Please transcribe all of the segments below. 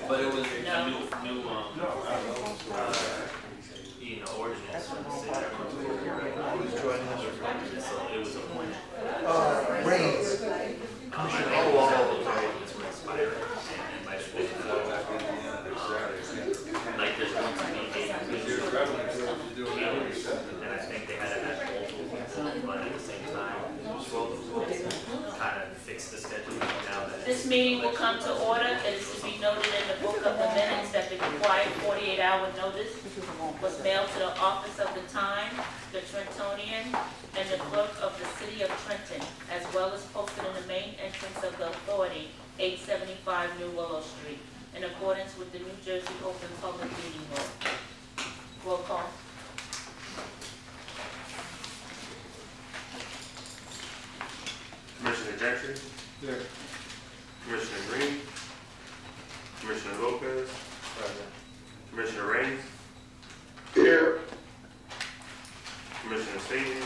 But it was No. a new ordinance from the city. Who's joining us? So it was appointed. Reigns. It's expired. And it might have been, like there's going to be and I think they had to have multiple people, but at the same time, kind of fix the schedule now that. This meeting will come to order. It is to be noted in the book of the minutes that the required 48-hour notice was mailed to the office of the Times, the Trentonian, and the clerk of the city of Trenton, as well as posted in the main entrance of the authority, 875 New Willow Street, in accordance with the New Jersey Open Public Meeting Law. Roll call. Commissioner Gentry. Here. Commissioner Green. Commissioner Lopez. Commissioner Raines. Here. Commissioner Stady.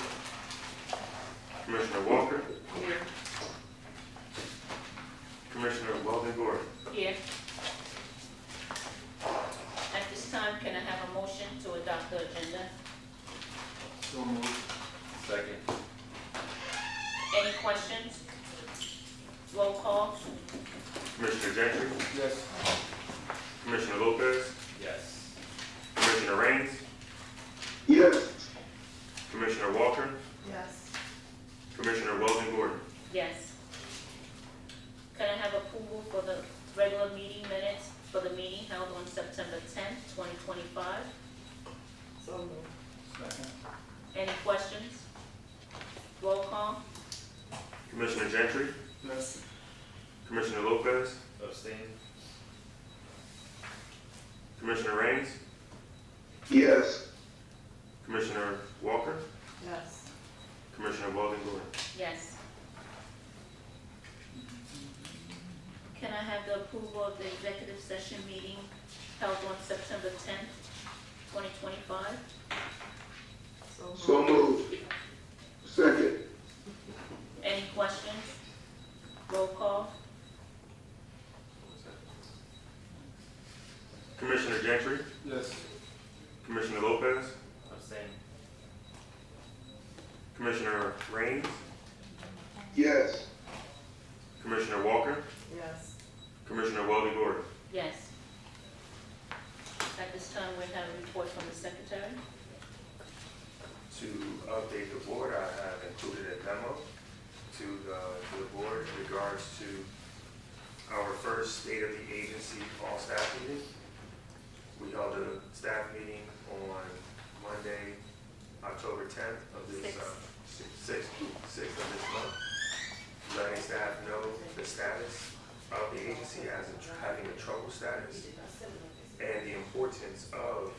Commissioner Walker. Here. Commissioner Weldon Gordon. Here. At this time, can I have a motion to adopt the agenda? So moved. Second. Any questions? Roll call. Commissioner Gentry. Yes. Commissioner Lopez. Yes. Commissioner Raines. Yes. Commissioner Walker. Yes. Commissioner Weldon Gordon. Yes. Can I have approval for the regular meeting minutes for the meeting held on September 10th, 2025? So moved. Second. Any questions? Roll call. Commissioner Gentry. Yes. Commissioner Lopez. Abstain. Commissioner Raines. Yes. Commissioner Walker. Yes. Commissioner Weldon Gordon. Yes. Can I have the approval of the executive session meeting held on September 10th, 2025? So moved. Second. Any questions? Roll call. Commissioner Gentry. Yes. Commissioner Lopez. Abstain. Commissioner Raines. Yes. Commissioner Walker. Yes. Commissioner Weldon Gordon. Yes. At this time, we have a report from the secretary. To update the board, I have included a memo to the board in regards to our first State of the Agency all staff meeting. We held a staff meeting on Monday, October 10th of this, 6th of this month, letting staff know the status of the agency as having a trouble status and the importance of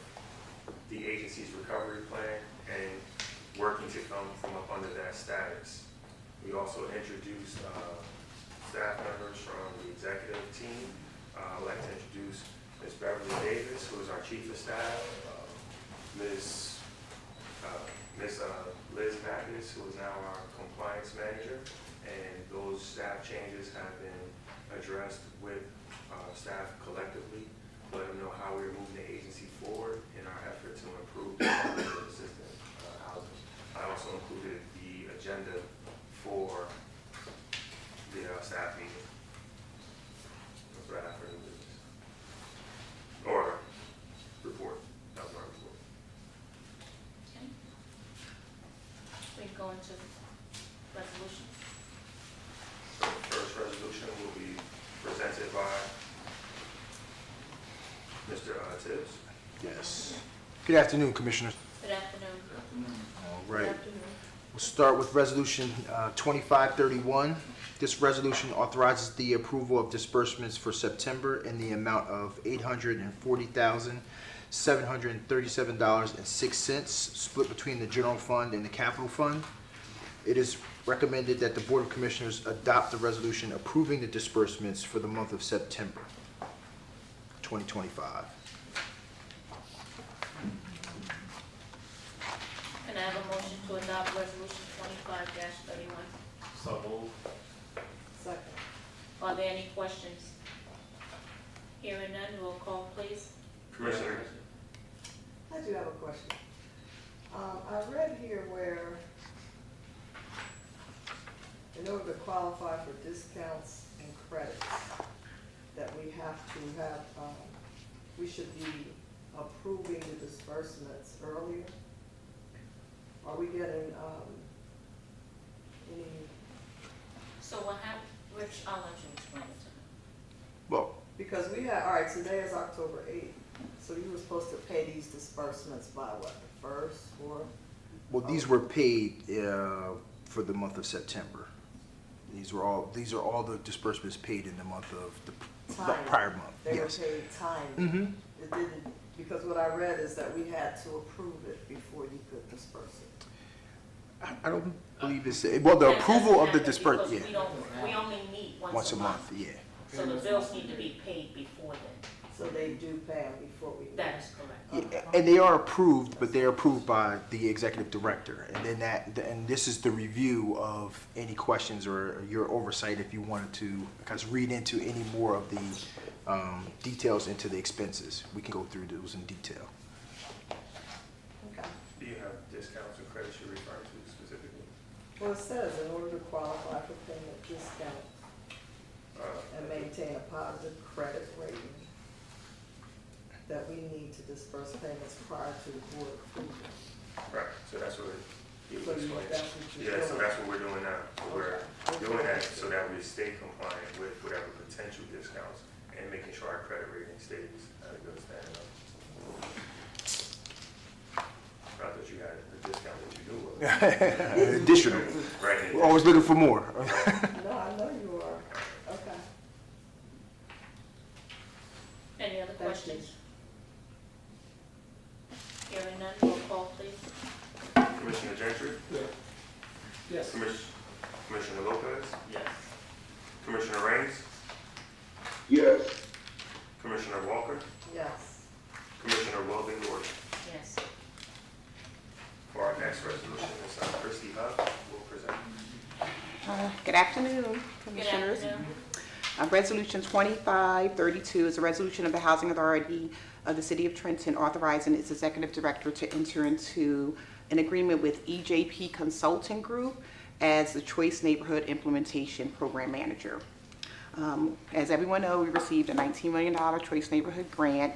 the agency's recovery plan and working to come from up under that status. We also introduced staff members from the executive team. I'd like to introduce Ms. Beverly Davis, who is our chief of staff, Ms. Liz Magnus, who is now our compliance manager, and those staff changes have been addressed with staff collectively, let them know how we're moving the agency forward in our effort to improve the assistant housing. I also included the agenda for the staff meeting. That's what I have for new business. Or report. That was my report. Okay. We go into resolutions. So the first resolution will be presented by Mr. Tibbs. Yes. Good afternoon, Commissioners. Good afternoon. All right. We'll start with Resolution 2531. This resolution authorizes the approval of disbursements for September in the amount of $840,737.06, split between the General Fund and the Capital Fund. It is recommended that the Board of Commissioners adopt the resolution approving the disbursements for the month of September 2025. Can I have a motion to adopt resolution 25-31? So moved. Second. Are there any questions? Hearing none, roll call please. Commissioner, I do have a question. I read here where in order to qualify for discounts and credits, that we have to have, we should be approving the disbursements earlier. Are we getting, any, So what happened, Rich, I'll let you explain it to me. Well, because we had, all right, today is October 8th, so you were supposed to pay these disbursements by what, the 1st or? well, these were paid for the month of September. These are all the disbursements paid in the month of the Time. prior month. They were Yes. paid time. Mm-hmm. It didn't, because what I read is that we had to approve it before you could disperse it. I don't believe it's well the That approval of the doesn't disbursement. happen Yeah, because we only meet once a month. Yeah. So the bills need to be paid before then. So they do pay them before we. That is correct. Yeah, and they are approved, but they're approved by the executive director, and then and this is the review of any questions or your oversight if you wanted to read into any more of the details into the expenses. We can go through those in detail. Okay. do you have discounts or credits you're referring to specifically? Well, it says in order to qualify for payment discount and maintain a positive credit rating, that we need to disperse payments prior to the board approval. Right, so that's what he So was you- explaining. that's what you're Yeah, so doing. that's what we're doing now. So we're Okay. doing that so that we stay compliant with whatever potential discounts and making sure our credit rating stays at a good standing. Not that you had a discount that you knew of. Additional. Right. We're always looking for more. No, I know you are. Okay. Any other Thank you. questions? Hearing none, roll call please. Commissioner Gentry? Yes. Commissioner Lopez? Yes. Commissioner Raines? Yes. Commissioner Walker? Yes. Commissioner Weldon Gordon? Yes. For our next resolution, Ms. Christie Hubb will present. Good afternoon, Good Commissioners. afternoon. Resolution 2532 is a resolution of the Housing Authority of the City of Trenton authorizing its executive director to enter into an agreement with EJP Consulting Group as the Choice Neighborhood Implementation Program Manager. As everyone knows, we received a $19 million Choice Neighborhood grant.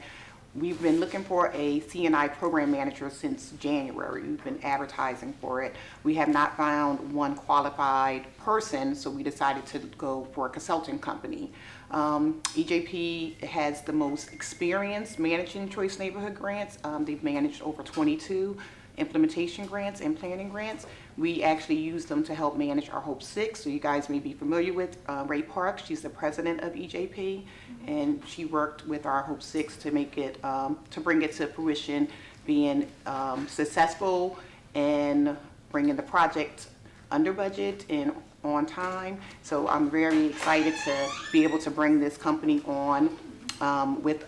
We've been looking for a C&I program manager since January. We've been advertising for it. We have not found one qualified person, so we decided to go for a consulting company. EJP has the most experience managing Choice Neighborhood grants. They've managed over 22 implementation grants and planning grants. We actually use them to help manage our Hope 6. So you guys may be familiar with Ray Park. She's the president of EJP, and she worked with our Hope 6 to make it, to bring it to fruition, being successful and bringing the project under budget and on time. So I'm very excited to be able to bring this company on with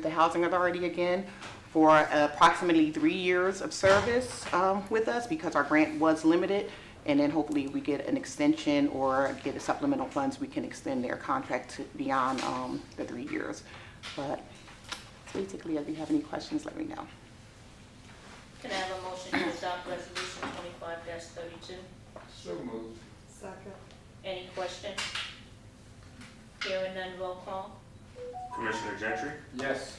the Housing Authority again for approximately 3 years of service with us, because our grant was limited, and then hopefully we get an extension or get a supplemental funds, we can extend their contract to beyond the 3 years. But basically, if you have any questions, let me know. Can I have a motion to adopt resolution 25-32? So moved. Second. Any questions? Hearing none, roll call. Commissioner Gentry? Yes.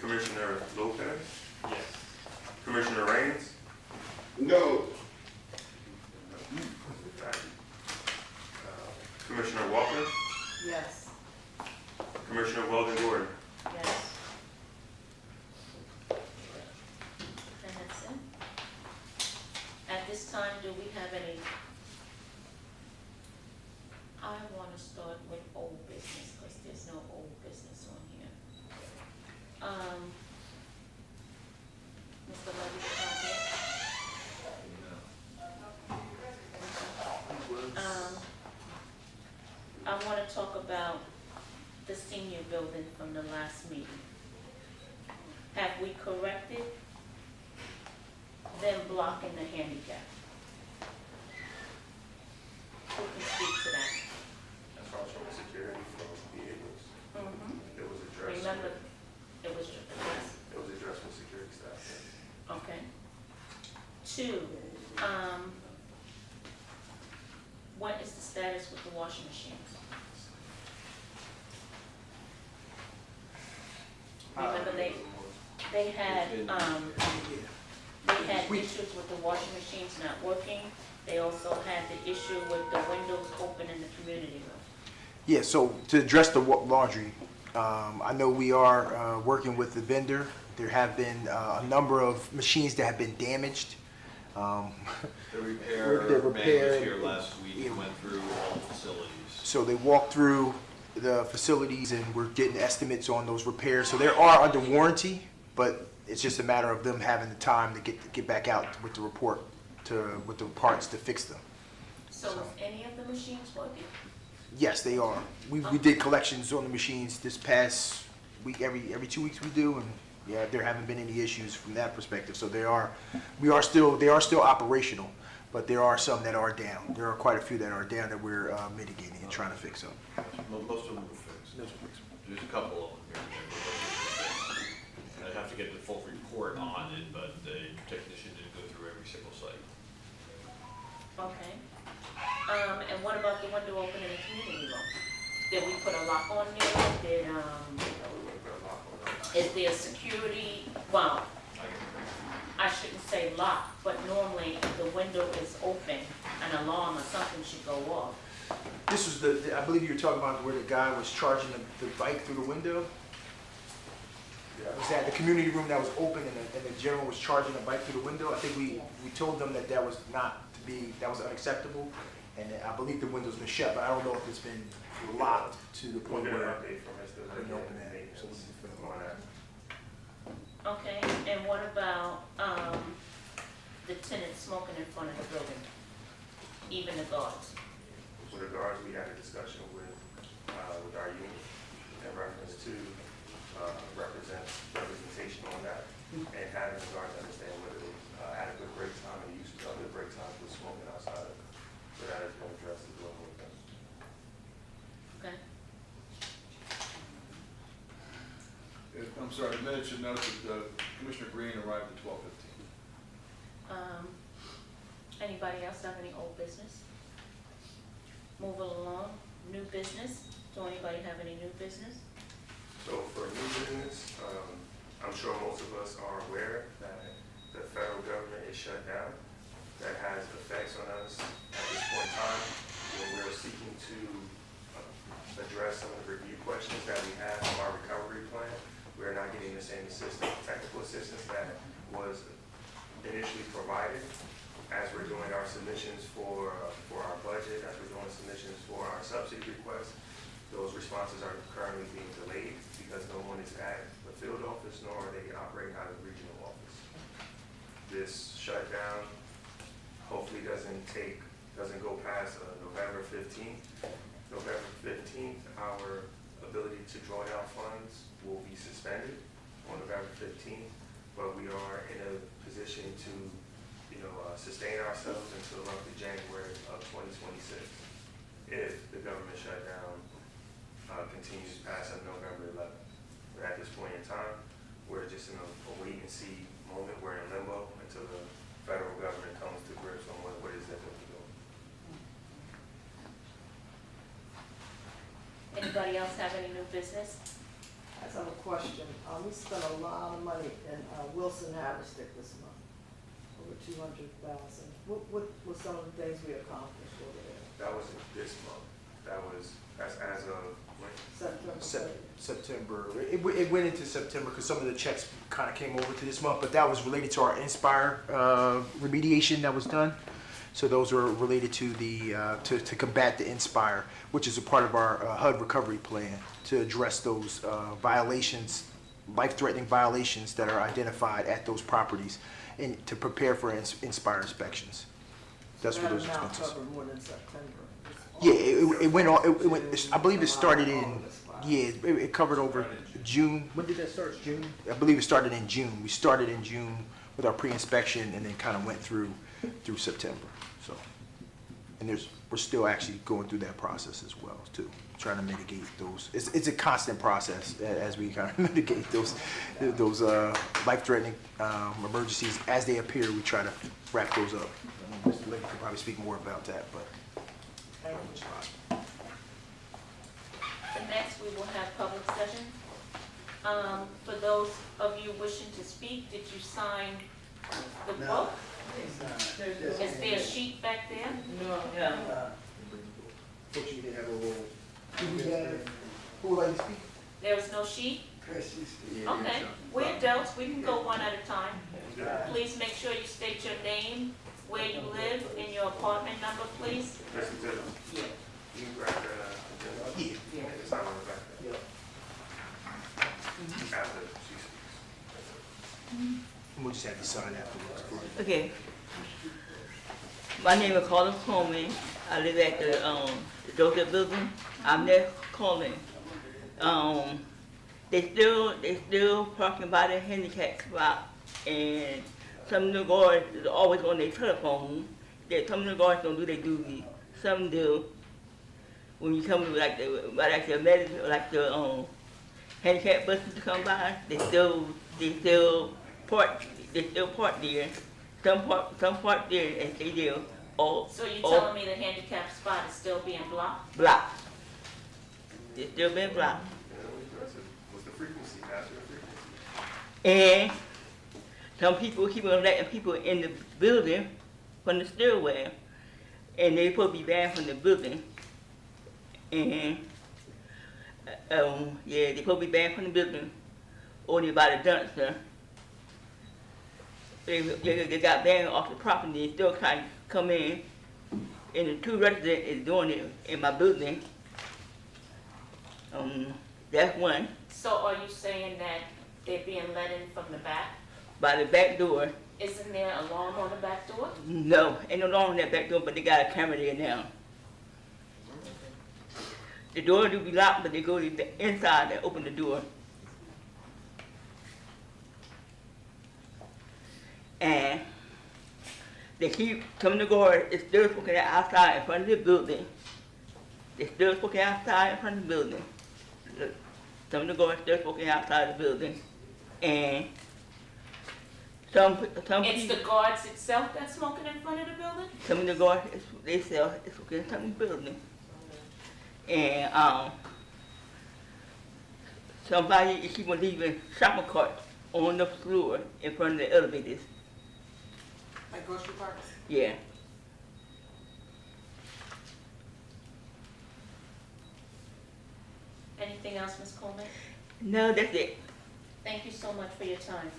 Commissioner Lopez? Yes. Commissioner Raines? No. Commissioner Walker? Yes. Commissioner Weldon Gordon? Yes. And that's it. At this time, do we have any? I want to start with old business, because there's no old business on here. Mr. Levy, is not here. I want to talk about the senior building from the last meeting. Have we corrected them blocking the handicap? Who can speak to that? As far as from security for vehicles, there was done with, it was addressed? It was addressed with security staff. Okay. 2, what is the status with the washing machines? Remember they had issues with the washing machines not working. They also had the issue with the windows open in the community room. Yeah, so to address the laundry, I know we are working with the vendor. There have been a number of machines that have been damaged. The The repair repair, man was here last week yeah. and went through all the facilities. So they walked through the facilities and we're getting estimates on those repairs. So they are under warranty, but it's just a matter of them having the time to get back out with the report with the parts to fix them. So is any of the machines working? Yes, they are. We did collections on the machines this past week. Every 2 weeks we do, and yeah, there haven't been any issues from that perspective. So they are still operational, but there are some that are down. There are quite a few that are down that we're mitigating and trying to fix up. Most of them were fixed. There's a couple of them here. And I'd have to get the full report on it, but the technician didn't go through every single site. Okay. And what about the window open in the community room? Did we put a lock on there? Is there security? Well, I shouldn't say lock, but normally if the window is open, an alarm or something should go off. This was I believe you were talking about where the guy was charging the bike through the window. Was that the community room that was open and the gentleman was charging a bike through the window? I think we told them that was not to be, that was unacceptable. And I believe the window's been shut, but I don't know if it's been locked to the point We'll get an where update from Mr. they can open that. Maintenance So we can fill on it. that. Okay, and what about, the tenants smoking in front of the building? Even the guards? With regards, we had a discussion with our union in reference to representation on that, and having the guards understand whether there's adequate break time and use of the break time for smoking outside of it. So that has been addressed as well with them. Okay. I'm sorry, the minutes should note that Commissioner Green arrived at 12:15. Anybody else have any old business? Moving along, new business. Do anybody have any new business? So for new business, I'm sure most of us are aware that the federal government is shut down. That has effects on us at this point in time when we're seeking to address some of the review questions that we have from our recovery plan. We're not getting the same technical assistance that was initially provided as we're doing our submissions for our budget, as we're doing submissions for our subsidy requests. Those responses are currently being delayed because no one is at the field office, nor are they operating out of the regional office. This shutdown hopefully doesn't go past November 15th. November 15th, our ability to draw down funds will be suspended on November 15th, but we are in a position to, sustain ourselves until roughly January of 2026 if the government shutdown continues past November 11th. But at this point in time, we're just in a wait and see moment. We're in limbo until the federal government comes to grips on what it is that they're doing. Anybody else have any new business? I just have a question. We spent a lot of money in Wilson Haverstick this month, over 200,000. What were some of the things we accomplished over there? That wasn't this month. That's as of when? September. September. It went into September because some of the checks kind of came over to this month, but that was related to our Inspire remediation that was done. So those were related to the to combat the Inspire, which is a part of our HUD recovery plan to address those violations, life-threatening violations that are identified at those properties, and to prepare for Inspire inspections. That's what those expenses. That amount covered more than September. Yeah, it went on. It went. I believe it started in. Yeah, it covered over June. When did that start? June. I believe it started in June. We started in June with our pre-inspection, and then kind of went through September. So, and we're still actually going through that process as well too, trying to mitigate those. It's a constant process as we kind of mitigate those life-threatening emergencies as they appear. We try to wrap those up. Mr. Lincoln could probably speak more about that, but. And next, we will have public session. For those of you wishing to speak, did you sign the book? Is there a sheet back there? Fortunately, they have a role. Who would like to speak? There is no sheet? Okay, we're adults, we can go one at a time. Please make sure you state your name, where you live, and your apartment number, please. Mr. Dillon, Yeah. you can grab that, Yeah. and sign on the back there. After she speaks. We'll just have you sign afterwards. Okay. My name is Carla Coleman. I live at the Joseph Building. I'm there calling. They still parking by the handicap spot, and some of the guards is always on their telephone. Some of the guards don't do their duty. Some do. When you come like the handicap buses to come by, they still park there. Some park there and stay there all So you're telling me the handicap spot is still being blocked? blocked. It's still been blocked. What's the frequency, after the frequency? And some people keep on letting people in the building from the stairwell, and they supposed to be banned from the building. And they supposed to be banned from the building, only by the dumpster. They got banned off the property. They still trying to come in, and the two residents is doing it in my building. That's one. So are you saying that they're being let in from the back? By the back door. Isn't there an alarm on the back door? No, ain't no alarm on that back door, but they got a camera there now. The door do be locked, but they go to the inside and open the door. And they keep, some of the guards is still smoking outside in front of the building. They still smoking outside in front of the building. Look, some of the guards still smoking outside the building. And some It's the guards itself that's smoking in front of the building? some of the guards, they sell, it's smoking in some building. And somebody is keep on leaving shopping carts on the floor in front of the elevators. Like grocery carts? Yeah. Anything else, Ms. Coleman? No, that's it. Thank you so much for your time.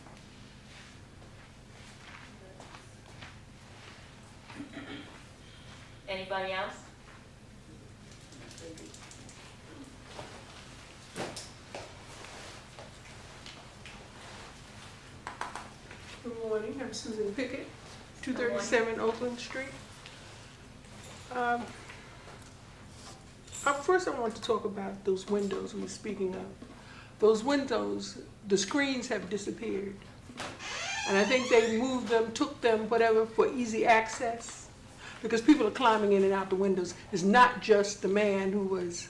Anybody else? Good morning, I'm Susan Pickett, 237 Oakland Street. First I want to talk about those windows we were speaking of. Those windows, the screens have disappeared. And I think they moved them, took them, whatever, for easy access. Because people are climbing in and out the windows. It's not just the man who was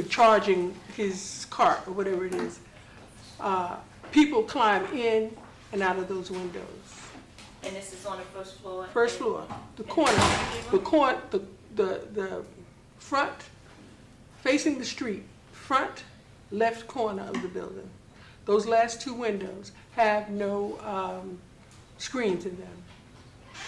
charging his cart or whatever it is. People climb in and out of those windows. And this is on the first floor? First floor, the corner, the front, facing the street, front left corner of the building. Those last two windows have no screens in them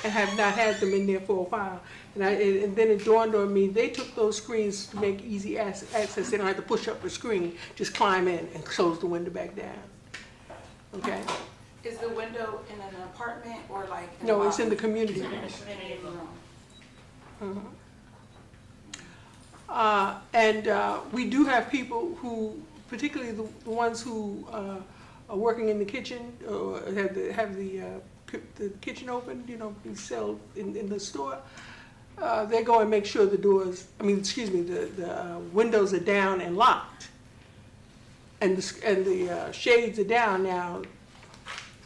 and have not had them in there for a while. And then it dawned on me, they took those screens to make easy access. They don't have to push up the screen, just climb in and close the window back down. Okay? Is the window in an apartment or like? No, it's in the community. In the community room. We do have people who, particularly the ones who are working in the kitchen or have the kitchen open, be sold in the store. They go and make sure the windows are down and locked, and the shades are down now.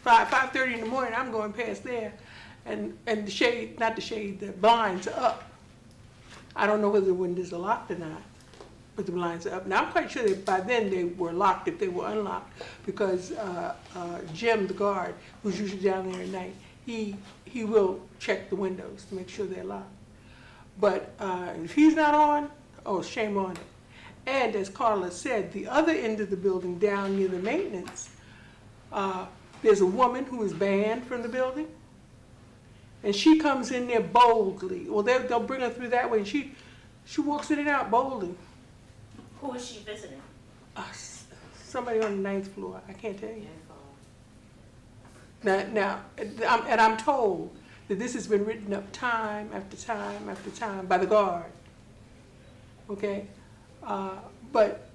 5:30 in the morning, I'm going past there, and the blinds are up. I don't know whether the windows are locked or not, but the blinds are up. Now, I'm quite sure that by then they were locked if they were unlocked, because Jim, the guard, who's usually down there at night, he will check the windows to make sure they're locked. But if he's not on, oh, shame on it. And as Carla said, the other end of the building down near the maintenance, there's a woman who is banned from the building. And she comes in there boldly. Well, they'll bring her through that way, and she walks in and out boldly. Who is she visiting? Somebody on the 9th floor, I can't tell you. Now, I'm told that this has been written up time after time after time by the guard. Okay? But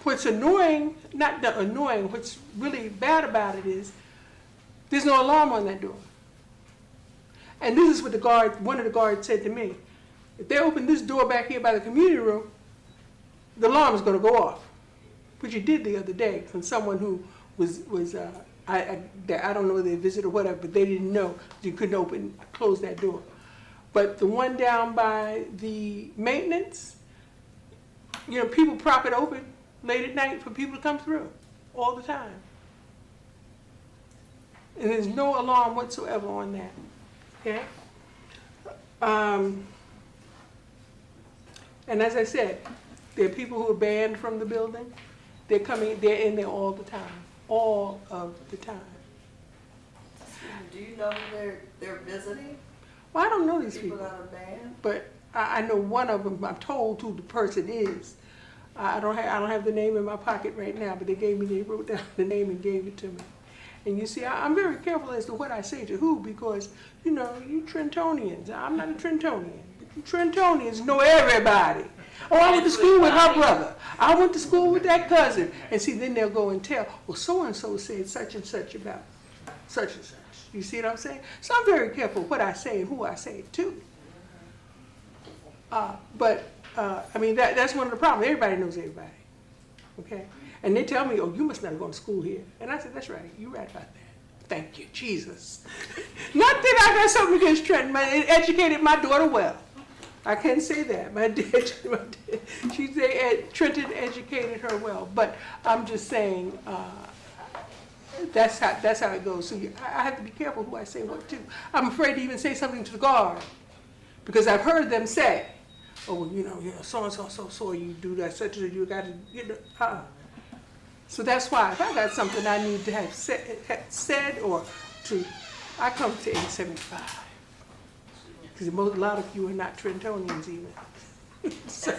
what's annoying, not annoying, what's really bad about it is there's no alarm on that door. And this is what one of the guards said to me. If they open this door back here by the community room, the alarm is going to go off, which it did the other day from someone who was I don't know whether they visited or whatever, but they didn't know you couldn't close that door. But the one down by the maintenance, people prop it open late at night for people to come through all the time. And there's no alarm whatsoever on that. Okay? And as I said, there are people who are banned from the building. They're in there all the time. All of the time. Do you know who they're visiting? Well, I don't know these people. People that are banned? But I know one of them, I'm told who the person is. I don't have the name in my pocket right now, but they wrote down the name and gave it to me. And you see, I'm very careful as to what I say to who, because, you Trentonians, I'm not a Trentonian. You Trentonians know everybody. Oh, I went to school with her brother. I went to school with that cousin. And see, then they'll go and tell, well, so-and-so said such and such about such and such. You see what I'm saying? So I'm very careful what I say and who I say it to. That's one of the problems. Everybody knows everybody. Okay? And they tell me, oh, you must not have gone to school here. And I said, that's right. You're right about that. Thank you, Jesus. Not that I got something against Trenton. It educated my daughter well. I can't say that. Trenton educated her well. But I'm just saying, that's how it goes. So I have to be careful who I say what to. I'm afraid to even say something to the guard, because I've heard them say, oh, so-and-so saw you do that, such as you got to, So that's why if I got something I need to have said or to, I come to 875. Because a lot of you are not Trentonians even. So,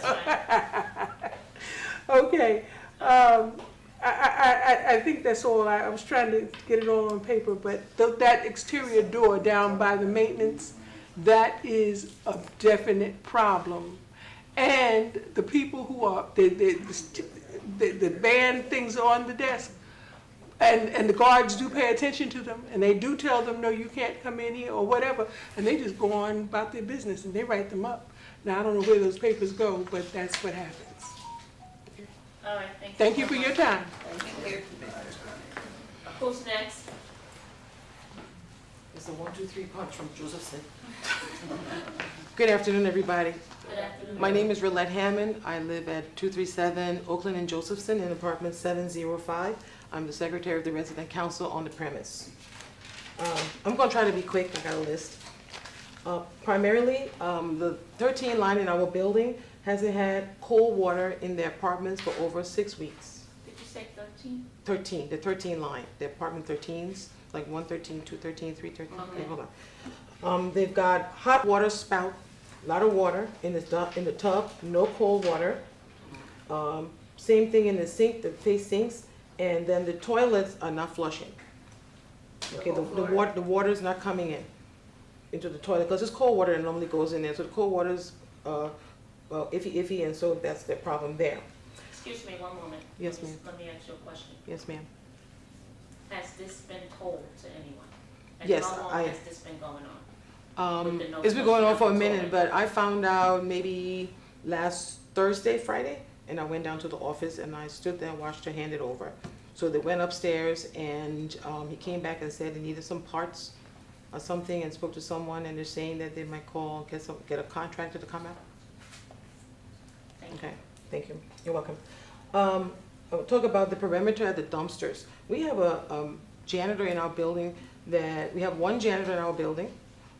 okay. I think that's all. I was trying to get it all on paper, but that exterior door down by the maintenance, that is a definite problem. And the people who are, the band things on the desk, and the guards do pay attention to them, and they do tell them, no, you can't come in here or whatever, and they just go on about their business and they write them up. Now, I don't know where those papers go, but that's what happens. All right, thank you. Thank you for your time. Thank you. Who's next? It's a 1, 2, 3 punch from Josephson. Good afternoon, everybody. Good afternoon. My name is Rolette Hammond. I live at 237 Oakland and Josephson in apartment 705. I'm the secretary of the resident council on the premise. I'm going to try to be quick. I got a list. Primarily, the 13 line in our building hasn't had cold water in their apartments for over 6 weeks. Did you say 13? 13, the 13 line, the apartment 13s, like 113, 213, 313. Okay, hold on. They've got hot water spout, a lot of water in the tub, no cold water. Same thing in the sink, the face sinks, and then the toilets are not flushing. Okay, the water is not coming into the toilet because it's cold water and normally goes in there. So the cold water's iffy, and so that's the problem there. Excuse me one moment. Yes, ma'am. Let me ask you a question. Yes, ma'am. Has this been told to anyone? And Yes, how long has this been going on? It's been going on for a minute, but I found out maybe last Thursday, Friday, and I went down to the office and I stood there and watched her hand it over. So they went upstairs and he came back and said he needed some parts or something and spoke to someone, and they're saying that they might get a contractor to come out. Okay, thank you. You're welcome. I'll talk about the perimeter at the dumpsters. We have a janitor in our building we have one janitor in our building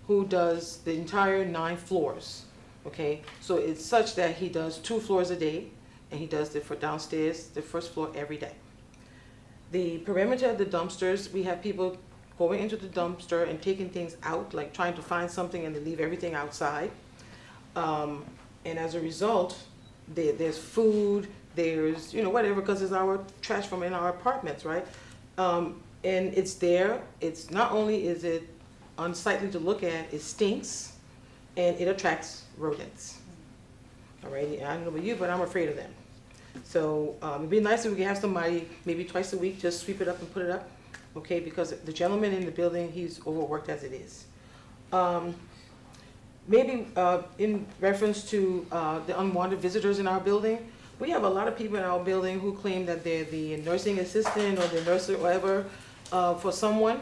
who does the entire 9 floors. Okay, so it's such that he does 2 floors a day, and he does it for downstairs, the first floor every day. The perimeter of the dumpsters, we have people going into the dumpster and taking things out, like trying to find something and they leave everything outside. And as a result, there's food, there's, whatever, because it's our trash from in our apartments, right? And it's there. It's not only is it unsightly to look at, it stinks, and it attracts rodents. Alrighty, I don't know about you, but I'm afraid of them. So it'd be nice if we could have somebody maybe twice a week just sweep it up and put it up, okay? Because the gentleman in the building, he's overworked as it is. Maybe in reference to the unwanted visitors in our building, we have a lot of people in our building who claim that they're the nursing assistant or the nurse or whatever for someone,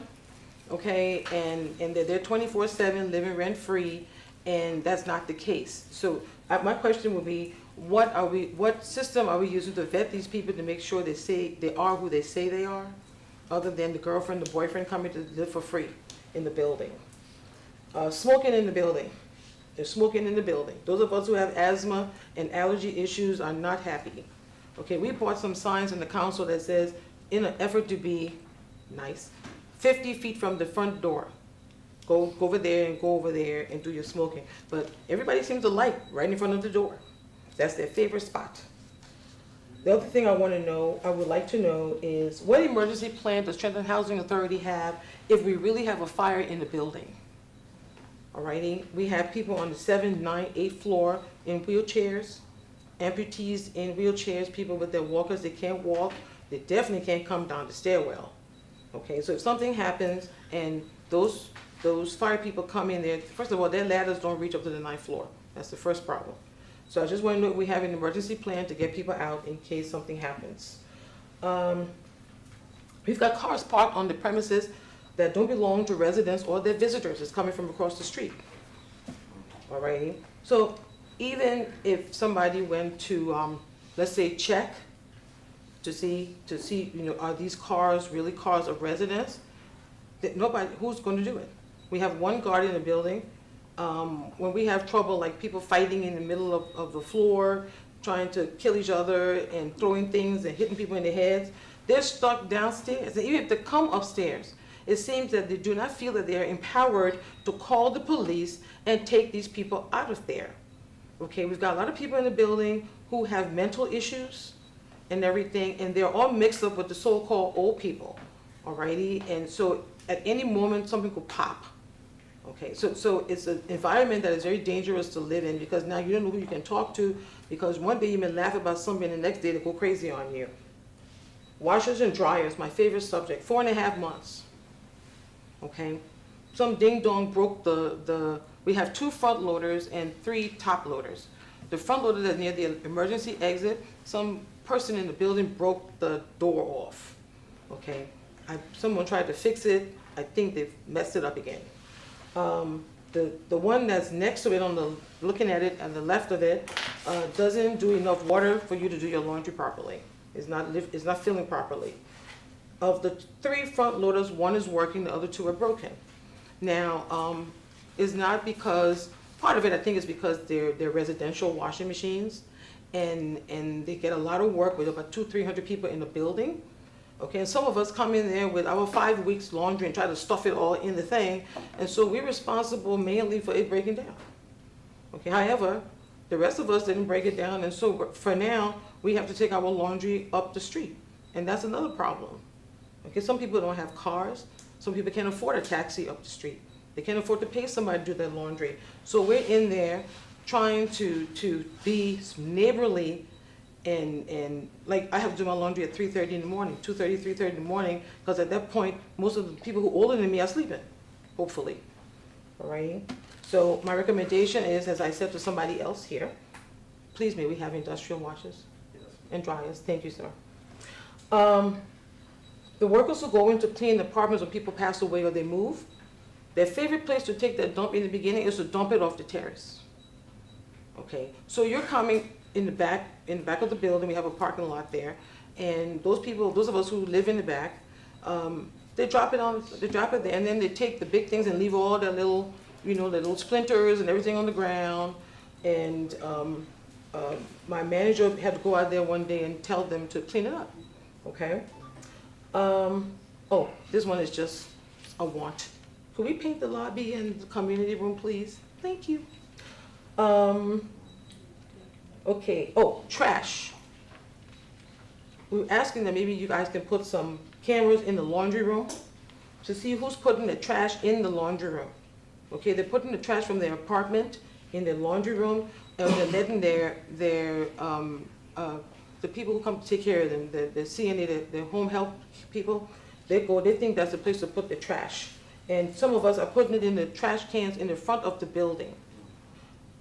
okay? And they're there 24/7, living rent-free, and that's not the case. So my question would be, what system are we using to vet these people to make sure they are who they say they are, other than the girlfriend, the boyfriend coming to live for free in the building? Smoking in the building. There's smoking in the building. Those of us who have asthma and allergy issues are not happy. Okay, we bought some signs in the council that says, in an effort to be nice, 50 feet from the front door. Go over there and go over there and do your smoking. But everybody seems to like right in front of the door. That's their favorite spot. The other thing I would like to know is, what emergency plan does Trenton Housing Authority have if we really have a fire in the building? Alrighty, we have people on the 7th, 9th, 8th floor in wheelchairs, amputees in wheelchairs, people with their walkers, they can't walk, they definitely can't come down the stairwell. Okay, so if something happens and those fire people come in there, first of all, their ladders don't reach up to the 9th floor. That's the first problem. So I just want to know if we have an emergency plan to get people out in case something happens. We've got cars parked on the premises that don't belong to residents or their visitors. It's coming from across the street. Alrighty. So even if somebody went to, let's say, check to see, are these cars really cars of residents? Who's going to do it? We have one guard in the building. When we have trouble, like people fighting in the middle of the floor, trying to kill each other and throwing things and hitting people in the heads, they're stuck downstairs. And even if they come upstairs, it seems that they do not feel that they are empowered to call the police and take these people out of there. Okay, we've got a lot of people in the building who have mental issues and everything, and they're all mixed up with the so-called old people, alrighty? And so at any moment, something could pop. Okay, so it's an environment that is very dangerous to live in, because now you don't know who you can talk to, because one day you may laugh about something and the next day they go crazy on you. Washers and dryers, my favorite subject, 4.5 months. Okay, some ding dong broke we have 2 front loaders and 3 top loaders. The front loader that's near the emergency exit, some person in the building broke the door off. Okay, someone tried to fix it. I think they've messed it up again. The one that's next to it, looking at it on the left of it, doesn't do enough water for you to do your laundry properly. It's not filling properly. Of the 3 front loaders, 1 is working, the other 2 are broken. Now, it's not because, part of it I think is because they're residential washing machines, and they get a lot of work with about 200-300 people in the building. Okay, and some of us come in there with our 5 weeks laundry and try to stuff it all in the thing, and so we're responsible mainly for it breaking down. Okay, however, the rest of us didn't break it down, and so for now, we have to take our laundry up the street, and that's another problem. Okay, some people don't have cars, some people can't afford a taxi up the street. They can't afford to pay somebody to do their laundry. So we're in there trying to be neighborly, and like I have to do my laundry at 3:30 in the morning, 2:30, 3:30 in the morning, because at that point, most of the people who are older than me are sleeping, hopefully. All right? So my recommendation is, as I said to somebody else here, please may we have industrial washers and dryers. Thank you, sir. The workers who go in to clean the apartments when people pass away or they move, their favorite place to take that dump in the beginning is to dump it off the terrace. Okay, so you're coming, in the back of the building, we have a parking lot there. And those of us who live in the back, they drop it there, and then they take the big things and leave all their little, little splinters and everything on the ground. And my manager had to go out there one day and tell them to clean it up, okay? Oh, this one is just a want. Could we paint the lobby and the community room, please? Thank you. Okay, oh, trash. We were asking that maybe you guys can put some cameras in the laundry room to see who's putting the trash in the laundry room. Okay, they're putting the trash from their apartment in their laundry room, and they're letting the people who come to take care of them, the CNA, the home health people, they think that's the place to put the trash. And some of us are putting it in the trash cans in the front of the building.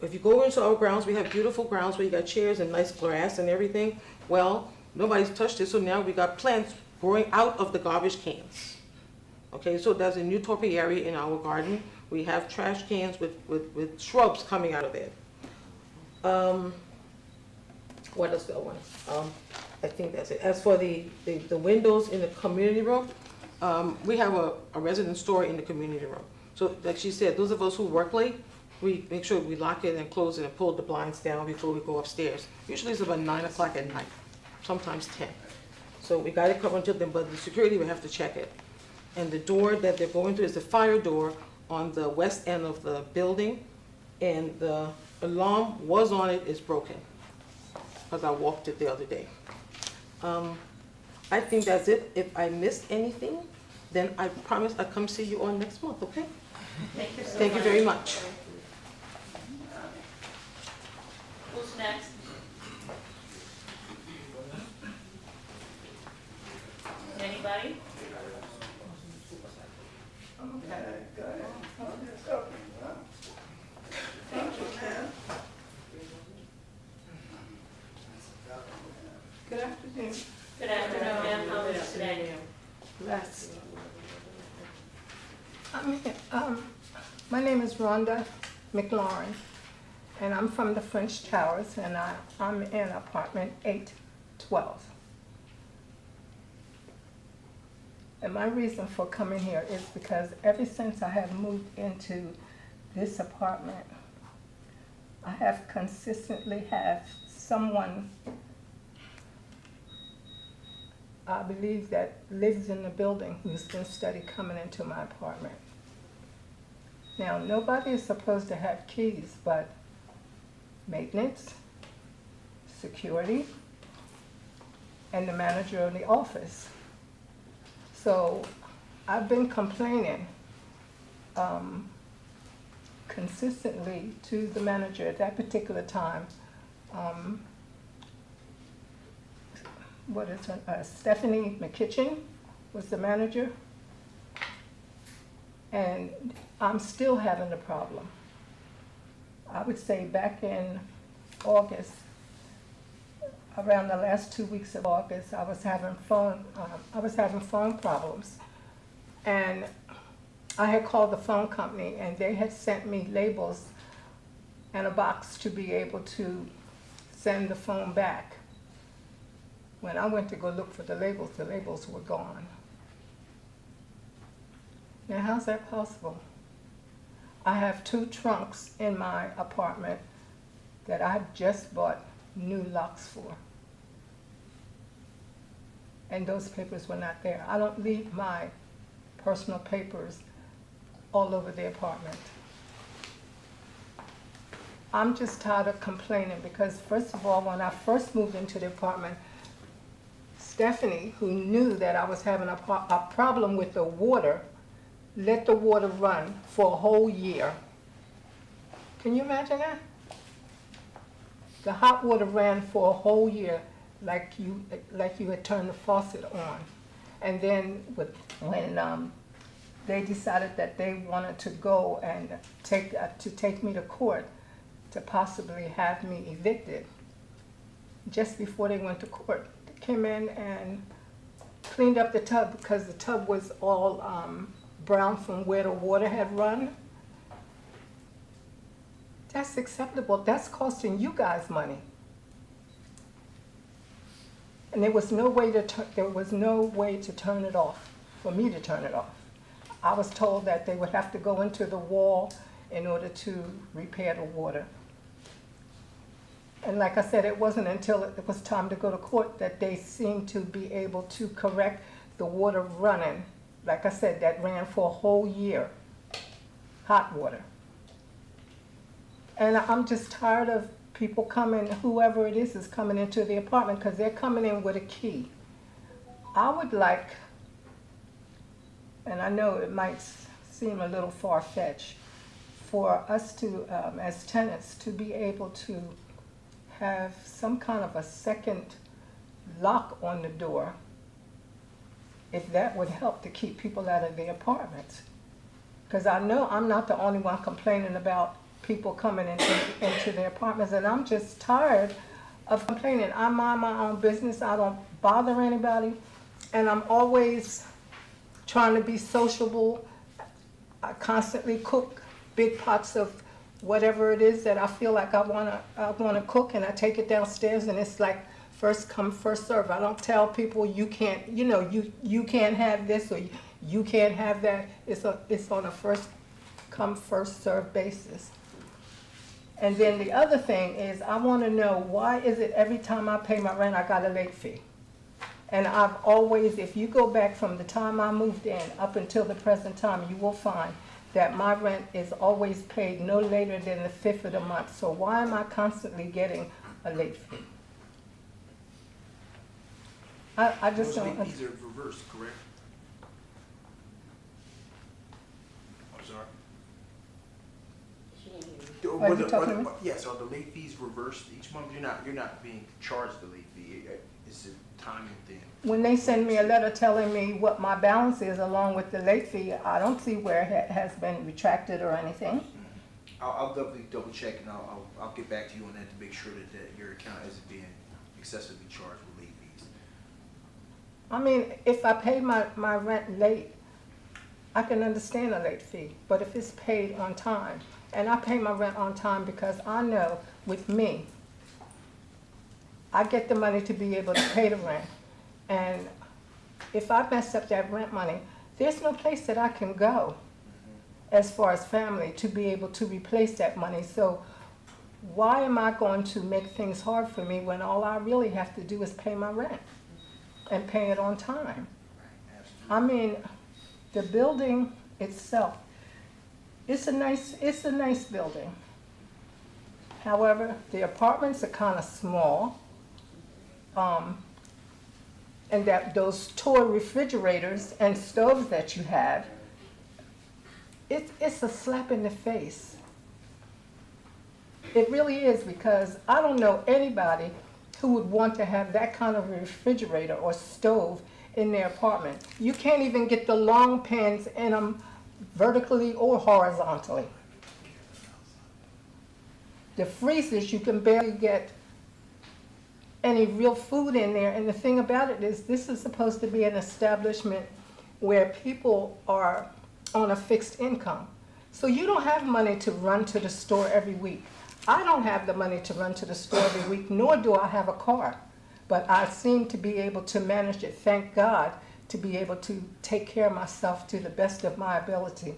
If you go into our grounds, we have beautiful grounds where you got chairs and nice grass and everything. Well, nobody's touched it, so now we got plants growing out of the garbage cans. Okay, so there's a new topiary in our garden. We have trash cans with shrubs coming out of it. What else do I want? I think that's it. As for the windows in the community room, we have a resident store in the community room. So like she said, those of us who work late, we make sure we lock it and close it and pull the blinds down before we go upstairs. Usually it's about 9 o'clock at night, sometimes 10. So we got it covered until then, but the security, we have to check it. And the door that they're going through is the fire door on the west end of the building, and the alarm was on it, is broken, because I walked it the other day. I think that's it. If I missed anything, then I promise I'll come see you all next month, okay? Thank you so much. Thank you very much. Who's next? Anybody? Good afternoon. Good afternoon, ma'am. How are you today? Blessed. My name is Rhonda McLaurin, and I'm from the French Towers, and I'm in apartment 812. And my reason for coming here is because ever since I have moved into this apartment, I have consistently had someone, I believe, that lives in the building who's been steady coming into my apartment. Now, nobody is supposed to have keys, but maintenance, security, and the manager of the office. So I've been complaining consistently to the manager at that particular time. What is her, Stephanie McKitchen was the manager. And I'm still having the problem. I would say back in August, around the last 2 weeks of August, I was having phone problems. And I had called the phone company, and they had sent me labels and a box to be able to send the phone back. When I went to go look for the labels were gone. Now, how's that possible? I have 2 trunks in my apartment that I just bought new locks for. And those papers were not there. I don't leave my personal papers all over the apartment. I'm just tired of complaining because, first of all, when I first moved into the apartment, Stephanie, who knew that I was having a problem with the water, let the water run for a whole year. Can you imagine that? The hot water ran for a whole year, like you had turned the faucet on. And then when they decided that they wanted to go and take me to court to possibly have me evicted, just before they went to court, they came in and cleaned up the tub because the tub was all brown from where the water had run. That's acceptable. That's costing you guys money. And there was no way to turn it off, for me to turn it off. I was told that they would have to go into the wall in order to repair the water. And like I said, it wasn't until it was time to go to court that they seemed to be able to correct the water running. Like I said, that ran for a whole year, hot water. And I'm just tired of people coming, whoever it is coming into the apartment, because they're coming in with a key. I would like, and I know it might seem a little far-fetched, for us to, as tenants, to be able to have some kind of a second lock on the door, if that would help to keep people out of the apartments. Because I know I'm not the only one complaining about people coming into their apartments, and I'm just tired of complaining. I mind my own business, I don't bother anybody, and I'm always trying to be sociable. I constantly cook big pots of whatever it is that I feel like I wanna cook, and I take it downstairs, and it's like first come, first serve. I don't tell people you can't, you can't have this or you can't have that. It's on a first come, first serve basis. And then the other thing is, I want to know, why is it every time I pay my rent, I got a late fee? And I've always, if you go back from the time I moved in up until the present time, you will find that my rent is always paid no later than the 5th of the month. So why am I constantly getting a late fee? I just don't. Those late fees are reversed, correct? I'm sorry. Are you talking to me? Yes, are the late fees reversed each month? You're not being charged the late fee. It's a timing thing. When they send me a letter telling me what my balance is along with the late fee, I don't see where it has been retracted or anything. I'll definitely double check, and I'll get back to you on that to make sure that your account isn't being excessively charged with late fees. I mean, if I pay my rent late, I can understand a late fee. But if it's paid on time, and I pay my rent on time because I know with me, I get the money to be able to pay the rent. And if I mess up that rent money, there's no place that I can go as far as family to be able to replace that money. So why am I going to make things hard for me when all I really have to do is pay my rent and pay it on time? I mean, the building itself, it's a nice building. However, the apartments are kind of small. And that those toy refrigerators and stoves that you have, it's a slap in the face. It really is, because I don't know anybody who would want to have that kind of refrigerator or stove in their apartment. You can't even get the long pins in them vertically or horizontally. The freezers, you can barely get any real food in there. And the thing about it is, this is supposed to be an establishment where people are on a fixed income. So you don't have money to run to the store every week. I don't have the money to run to the store every week, nor do I have a car. But I seem to be able to manage it, thank God, to be able to take care of myself to the best of my ability.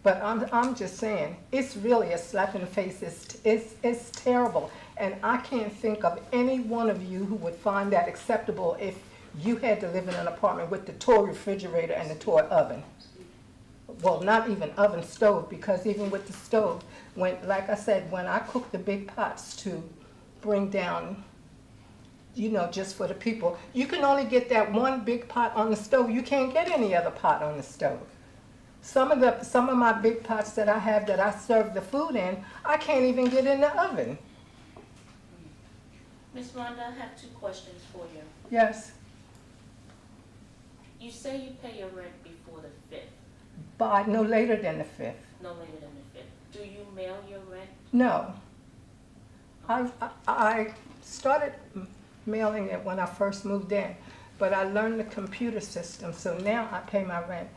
But I'm just saying, it's really a slap in the face. It's terrible. And I can't think of any one of you who would find that acceptable if you had to live in an apartment with the toy refrigerator and the toy oven. Well, not even oven, stove, because even with the stove, like I said, when I cook the big pots to bring down, just for the people, you can only get that one big pot on the stove. You can't get any other pot on the stove. Some of my big pots that I have that I serve the food in, I can't even get in the oven. Ms. Wanda, I have 2 questions for you. Yes, You say you pay your rent before the 5th, by no later than the 5th. no later than the 5th. Do you mail your rent? No. I started mailing it when I first moved in, but I learned the computer system, so now I pay my rent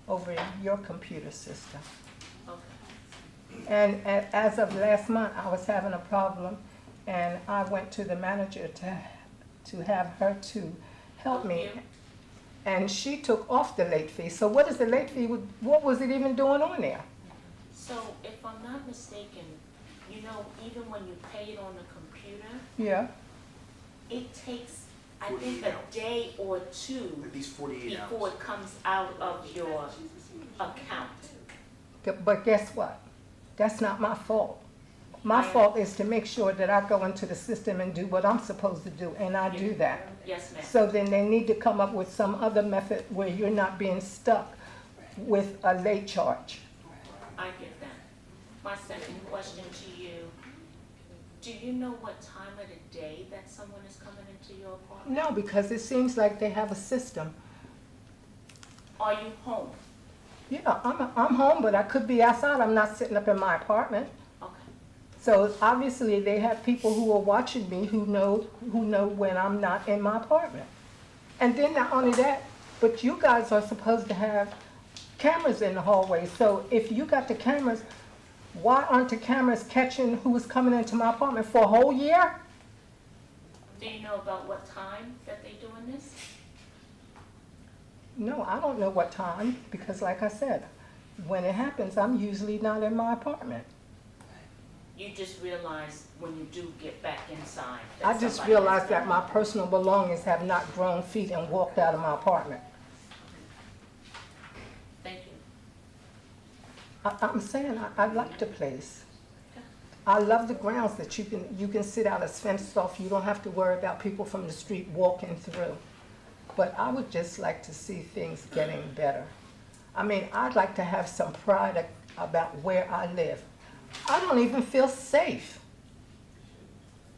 over your computer system. Okay. And as of last month, I was having a problem, and I went to the manager to have her to help me. you. And she took off the late fee. So what is the late fee? What was it even doing on there? So if I'm not mistaken, you know, even when you pay it on the computer, Yeah. it takes, I think, a day or two At least 48 before hours. it comes out of your account. But guess what? That's not my fault. My fault is to make sure that I go into the system and do what I'm supposed to do, and I do that. Yes, ma'am. So then they need to come up with some other method where you're not being stuck with a late charge. I get that. My second question to you, do you know what time of the day that someone is coming into your apartment? No, because it seems like they have a system. Are you home? Yeah, I'm home, but I could be outside. I'm not sitting up in my apartment. Okay. So obviously they have people who are watching me who know when I'm not in my apartment. And then not only that, but you guys are supposed to have cameras in the hallway. So if you got the cameras, why aren't the cameras catching who is coming into my apartment for a whole year? Do you know about what time that they're doing this? No, I don't know what time, because like I said, when it happens, I'm usually not in my apartment. You just realize when you do get back inside. I that just somebody has realized that done my it. personal belongings have not grown feet and walked out of my apartment. Thank you. I'm saying I like the place. I love the grounds that you can sit out, it's fenced off. You don't have to worry about people from the street walking through. But I would just like to see things getting better. I mean, I'd like to have some pride about where I live. I don't even feel safe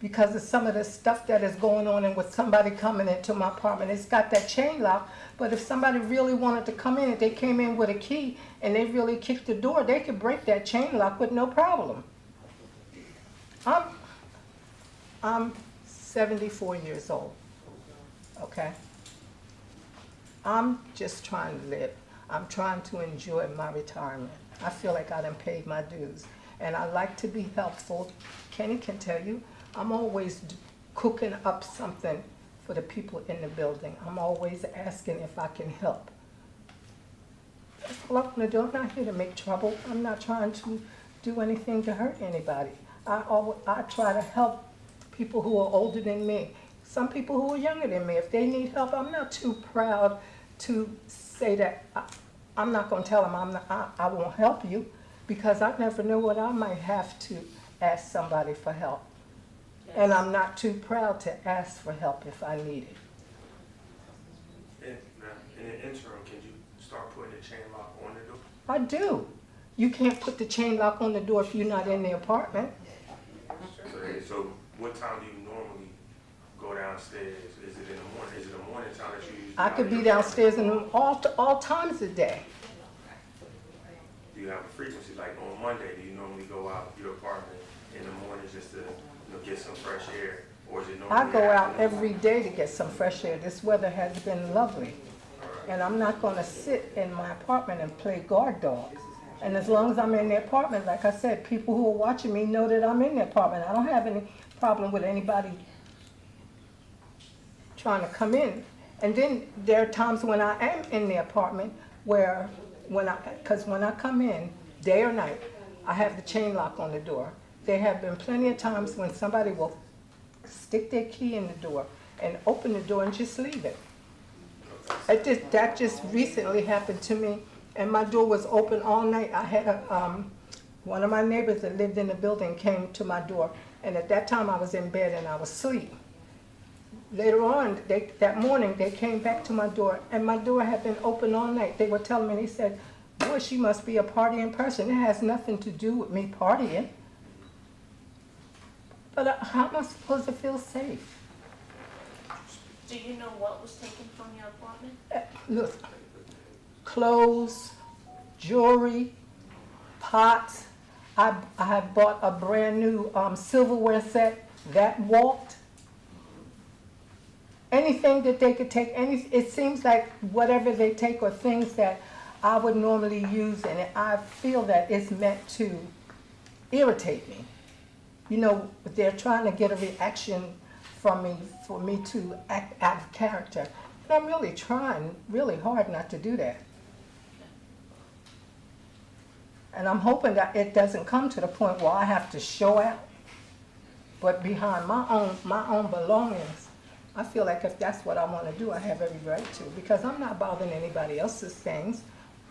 because of some of the stuff that is going on and with somebody coming into my apartment. It's got that chain lock, but if somebody really wanted to come in, if they came in with a key and they really kicked the door, they could break that chain lock with no problem. I'm 74 years old, okay? I'm just trying to live. I'm trying to enjoy my retirement. I feel like I done paid my dues. And I like to be helpful. Kenny can tell you, I'm always cooking up something for the people in the building. I'm always asking if I can help. That's all I'm gonna do. I'm not here to make trouble. I'm not trying to do anything to hurt anybody. I try to help people who are older than me. Some people who are younger than me. If they need help, I'm not too proud to say that I'm not going to tell them I won't help you, because I never know what I might have to ask somebody for help. Yes. And I'm not too proud to ask for help if I need it. And in the interim, can you start putting the chain lock on the door? I do. You can't put the chain lock on the door if you're not in the apartment. So what time do you normally go downstairs? Is it in the morning? Is it a morning time that you usually? I could be downstairs in all times of the day. Do you have a frequency, like on Monday, do you normally go out your apartment in the morning just to, get some fresh air? Or is it normally? I go out afternoon? every day to get some fresh air. This weather has been lovely. And I'm not going to sit in my apartment and play guard dog. And as long as I'm in the apartment, like I said, people who are watching me know that I'm in the apartment. I don't have any problem with anybody trying to come in. And then there are times when I am in the apartment where, because when I come in, day or night, I have the chain lock on the door. There have been plenty of times when somebody will stick their key in the door and open the door and just leave it. That just recently happened to me, and my door was open all night. I had one of my neighbors that lived in the building came to my door, and at that time I was in bed and I was asleep. Later on, that morning, they came back to my door, and my door had been open all night. They were telling me, they said, boy, she must be a partying person. It has nothing to do with me partying. But how am I supposed to feel safe? Do you know what was taken from your apartment? Look, clothes, jewelry, pots. I have bought a brand new silverware set that walked. Anything that they could take, it seems like whatever they take are things that I would normally use, and I feel that it's meant to irritate me. You know, they're trying to get a reaction for me to act out of character. And I'm really trying really hard not to do that. And I'm hoping that it doesn't come to the point where I have to show out. But behind my own belongings, I feel like if that's what I want to do, I have every right to, because I'm not bothering anybody else's things.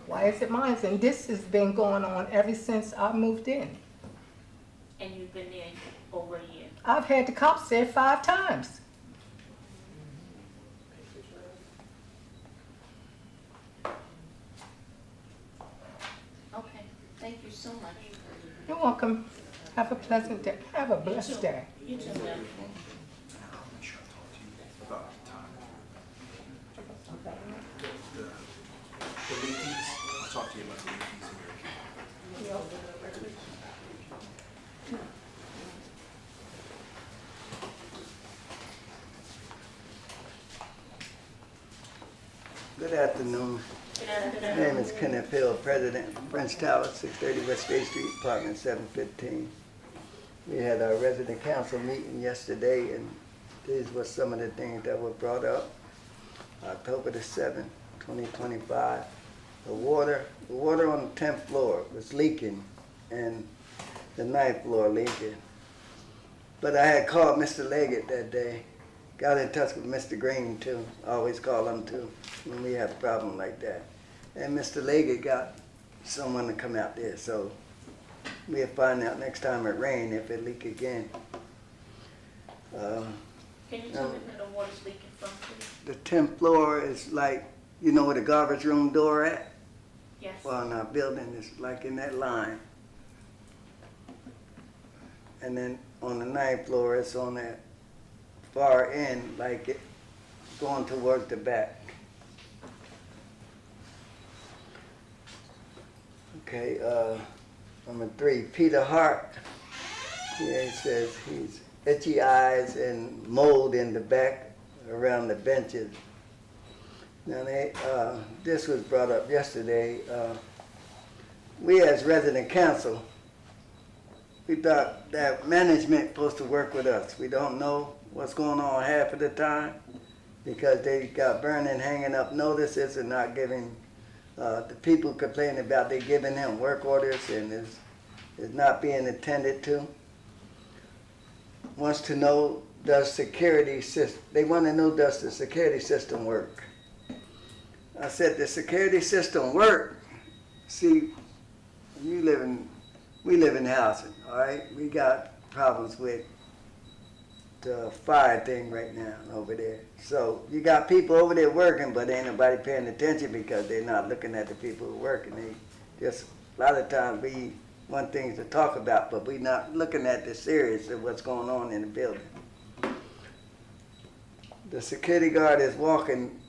Why is it mine? And this has been going on ever since I moved in. And you've been there over a year. I've had the cops there 5 times. Okay, thank you so much. You're welcome. Have a pleasant day. Have a blessed day. You too, ma'am. The leakies, I'll talk to you about the leakies in your account. Good afternoon. My name is Kenneth Hill, President of French Tower, 630 West State Street, apartment 715. We had our resident council meeting yesterday, and these were some of the things that were brought up. October the 7th, 2025. The water on the 10th floor was leaking, and the 9th floor leaking. But I had called Mr. Leggett that day. Got in touch with Mr. Green too. I always call him too when we have a problem like that. And Mr. Leggett got someone to come out there, so we'll find out next time it rains if it leak again. Can you tell me where the water's leaking from, please? The 10th floor is like, you know where the garbage room door at? Yes. Well, in our building, it's like in that line. And then on the 9th floor, it's on that far end, like it going towards the back. Okay, number 3, Peter Hart. Here he says he's itchy eyes and mold in the back around the benches. Now this was brought up yesterday. We as resident council, we thought that management supposed to work with us. We don't know what's going on half of the time because they got burning, hanging up notices and not giving, the people complaining about they giving them work orders and is not being attended to. Wants to know, does security system, they want to know, does the security system work? I said, the security system work. See, we live in housing, all right? We got problems with the fire thing right now over there. So you got people over there working, but ain't nobody paying attention because they're not looking at the people who are working. They just, a lot of times we want things to talk about, but we're not looking at the serious of what's going on in the building. The security guard is walking,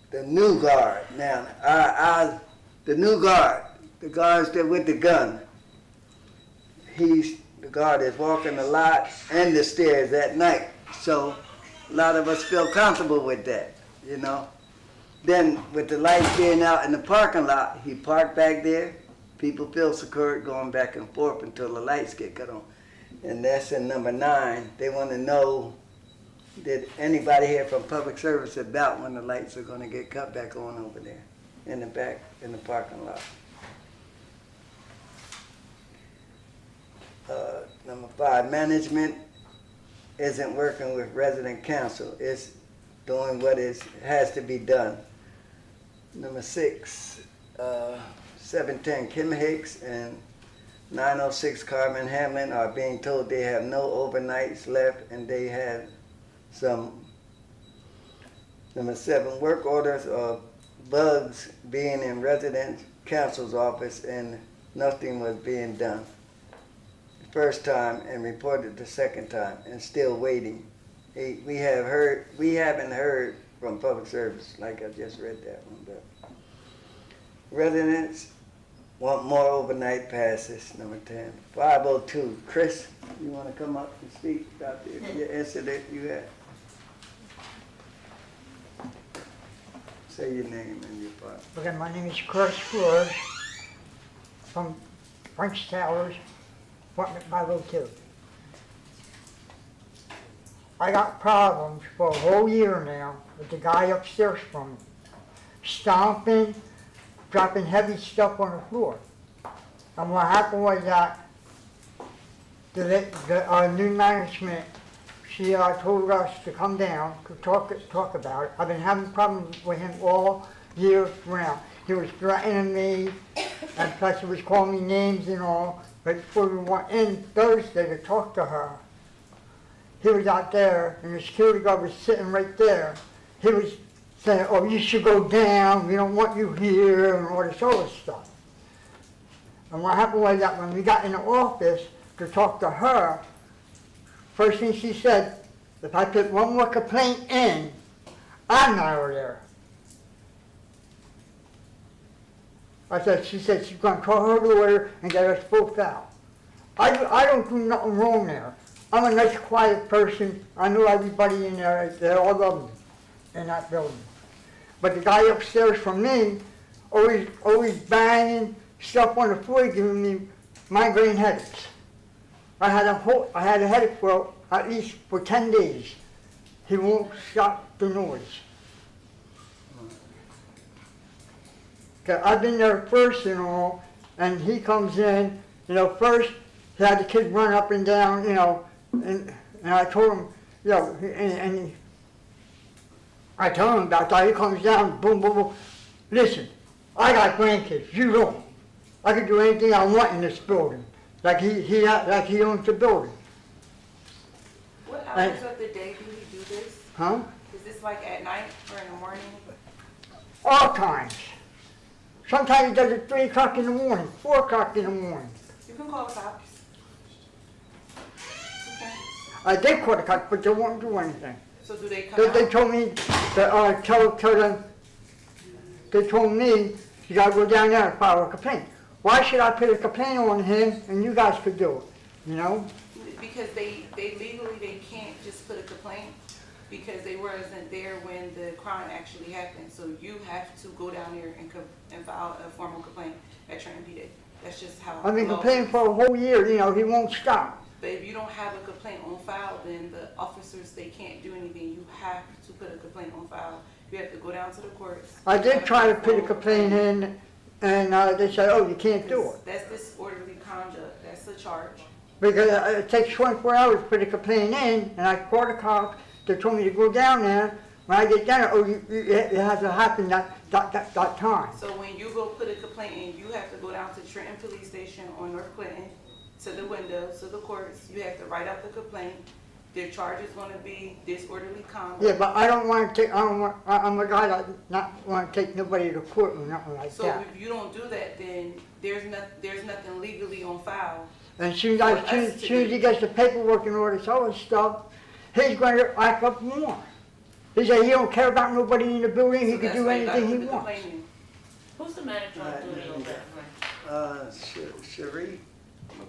the new guard now, the new guard, the guards that with the gun, the guard is walking a lot and the stairs at night. So a lot of us feel comfortable with that, you know. Then with the lights being out in the parking lot, he parked back there. People feel secure going back and forth until the lights get cut on. And that's in number 9. They want to know, did anybody hear from public service about when the lights are going to get cut back on over there in the back, in the parking lot? Number 5, management isn't working with resident council. It's doing what has to be done. Number 6, 710 Kim Hicks and 906 Carmen Hamlin are being told they have no overnights left and they have some. Number 7, work orders of bugs being in resident council's office and nothing was being done. First time and reported the second time and still waiting. We haven't heard from public service, like I just read that one. But residents want more overnight passes, number 10. 502, Chris, you want to come up and speak about your incident you had? Say your name and your part. Okay, my name is Chris Flores from French Towers, apartment 502. I got problems for a whole year now with the guy upstairs from me. Stomping, dropping heavy stuff on the floor. And what happened was that our new management, she told us to come down to talk about it. I've been having problems with him all year round. He was threatening me, and plus he was calling me names and all. But before we went in Thursday to talk to her, he was out there, and the security guard was sitting right there. He was saying, oh, you should go down, we don't want you here, and all this other stuff. And what happened was that when we got in the office to talk to her, first thing she said, if I put one more complaint in, I'm not over there. She said she's going to call her lawyer and get us both out. I don't do nothing wrong there. I'm a nice, quiet person. I know everybody in there. They all love me in that building. But the guy upstairs from me, always banging stuff on the floor, giving me migraine headaches. I had a headache for at least for 10 days. He won't stop the noise. I've been there first and all, and he comes in, first he had the kid run up and down, and I told him, I told him about that. He comes down, boom, boom, boom. Listen, I got grandkids, you don't. I can do anything I want in this building, like he owns the building. What hours of the day do he do this? Huh? Is this like at night or in the morning? All times. Sometimes he does it 3 o'clock in the morning, 4 o'clock in the morning. You can call the cops. Okay. I did call the cops, but they won't do anything. So do they come They out? told me that tell them. They told me you gotta go down there and file a complaint. Why should I put a complaint on him and you guys could do it? Because they legally they can't just put a complaint because they wasn't there when the crime actually happened. So you have to go down there and file a formal complaint at Trenton PD. That's just how. I've been law complaining is. for a whole year. He won't stop. But if you don't have a complaint on file, then the officers, they can't do anything. You have to put a complaint on file. You have to go down to the courts. I did try to put a complaint in, and they said, oh, you can't do it. That's disorderly conduct. That's a charge. Because it takes 24 hours to put a complaint in, and I called the cops. They told me to go down there. When I get down there, it has to happen that time. So when you go put a complaint in, you have to go down to Trenton Police Station on North Clinton, to the windows, to the courts. You have to write up the complaint. Their charge is going to be disorderly conduct. Yeah, but I don't want to take. I'm a guy that not want to take nobody to court or nothing like So that. if you don't do that, then there's nothing legally on file. And as soon as he gets the paperwork and all this other stuff, he's going to act up more. He said he don't care about nobody in the building. He can do anything he wants. Who's the manager on duty over there? Cherie?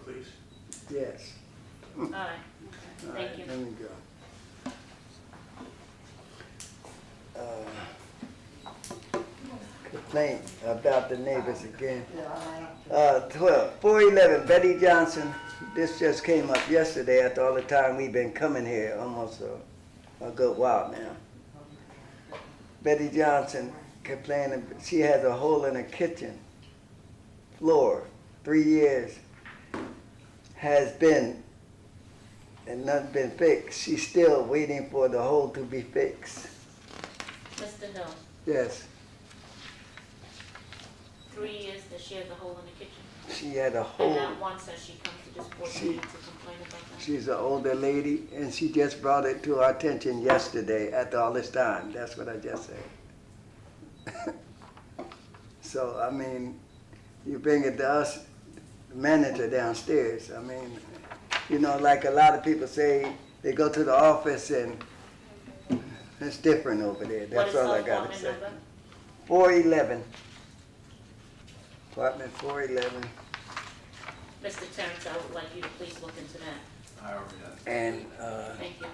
Please. Yes. All right, All thank right, you. let me go. Complaint about the neighbors again. 411 Betty Johnson. This just came up yesterday after all the time we've been coming here, almost a good while now. Betty Johnson complaining she has a hole in her kitchen floor. 3 years has been and nothing been fixed. She's still waiting for the hole to be fixed. Mr. Hill, Yes, 3 years that she has a hole in the kitchen. she had a And hole. not once has she come to this board meeting to complain about that. She's an older lady, and she just brought it to our attention yesterday after all this time. That's what I just said. So, I mean, you bring it to us, the manager downstairs. I mean, like a lot of people say, they go to the office and it's different over there. That's all I gotta say. 411. Apartment 411. Mr. Terrence, I would like you to please look into that. I already have. And Thank you.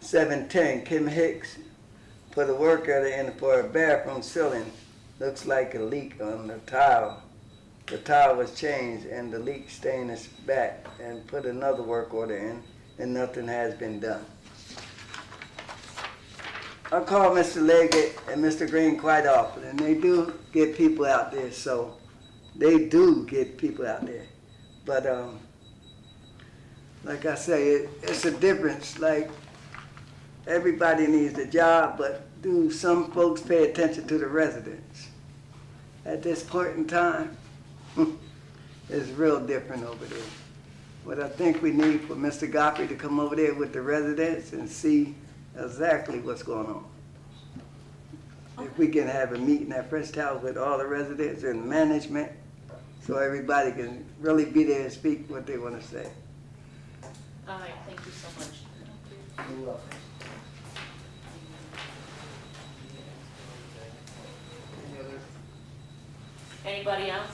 710, Kim Hicks put a work order in for a bathroom ceiling. Looks like a leak on the tile. The tile was changed and the leak stain is back, and put another work order in and nothing has been done. I call Mr. Leggett and Mr. Green quite often, and they do get people out there, so they do get people out there. But like I say, it's a difference. Like, everybody needs a job, but do some folks pay attention to the residents? At this point in time, it's real different over there. But I think we need for Mr. Godfrey to come over there with the residents and see exactly what's going on. If we can have a meeting at Fresh Towers with all the residents and management, so everybody can really be there and speak what they want to say. All right, thank you so much. You're welcome. Anybody else?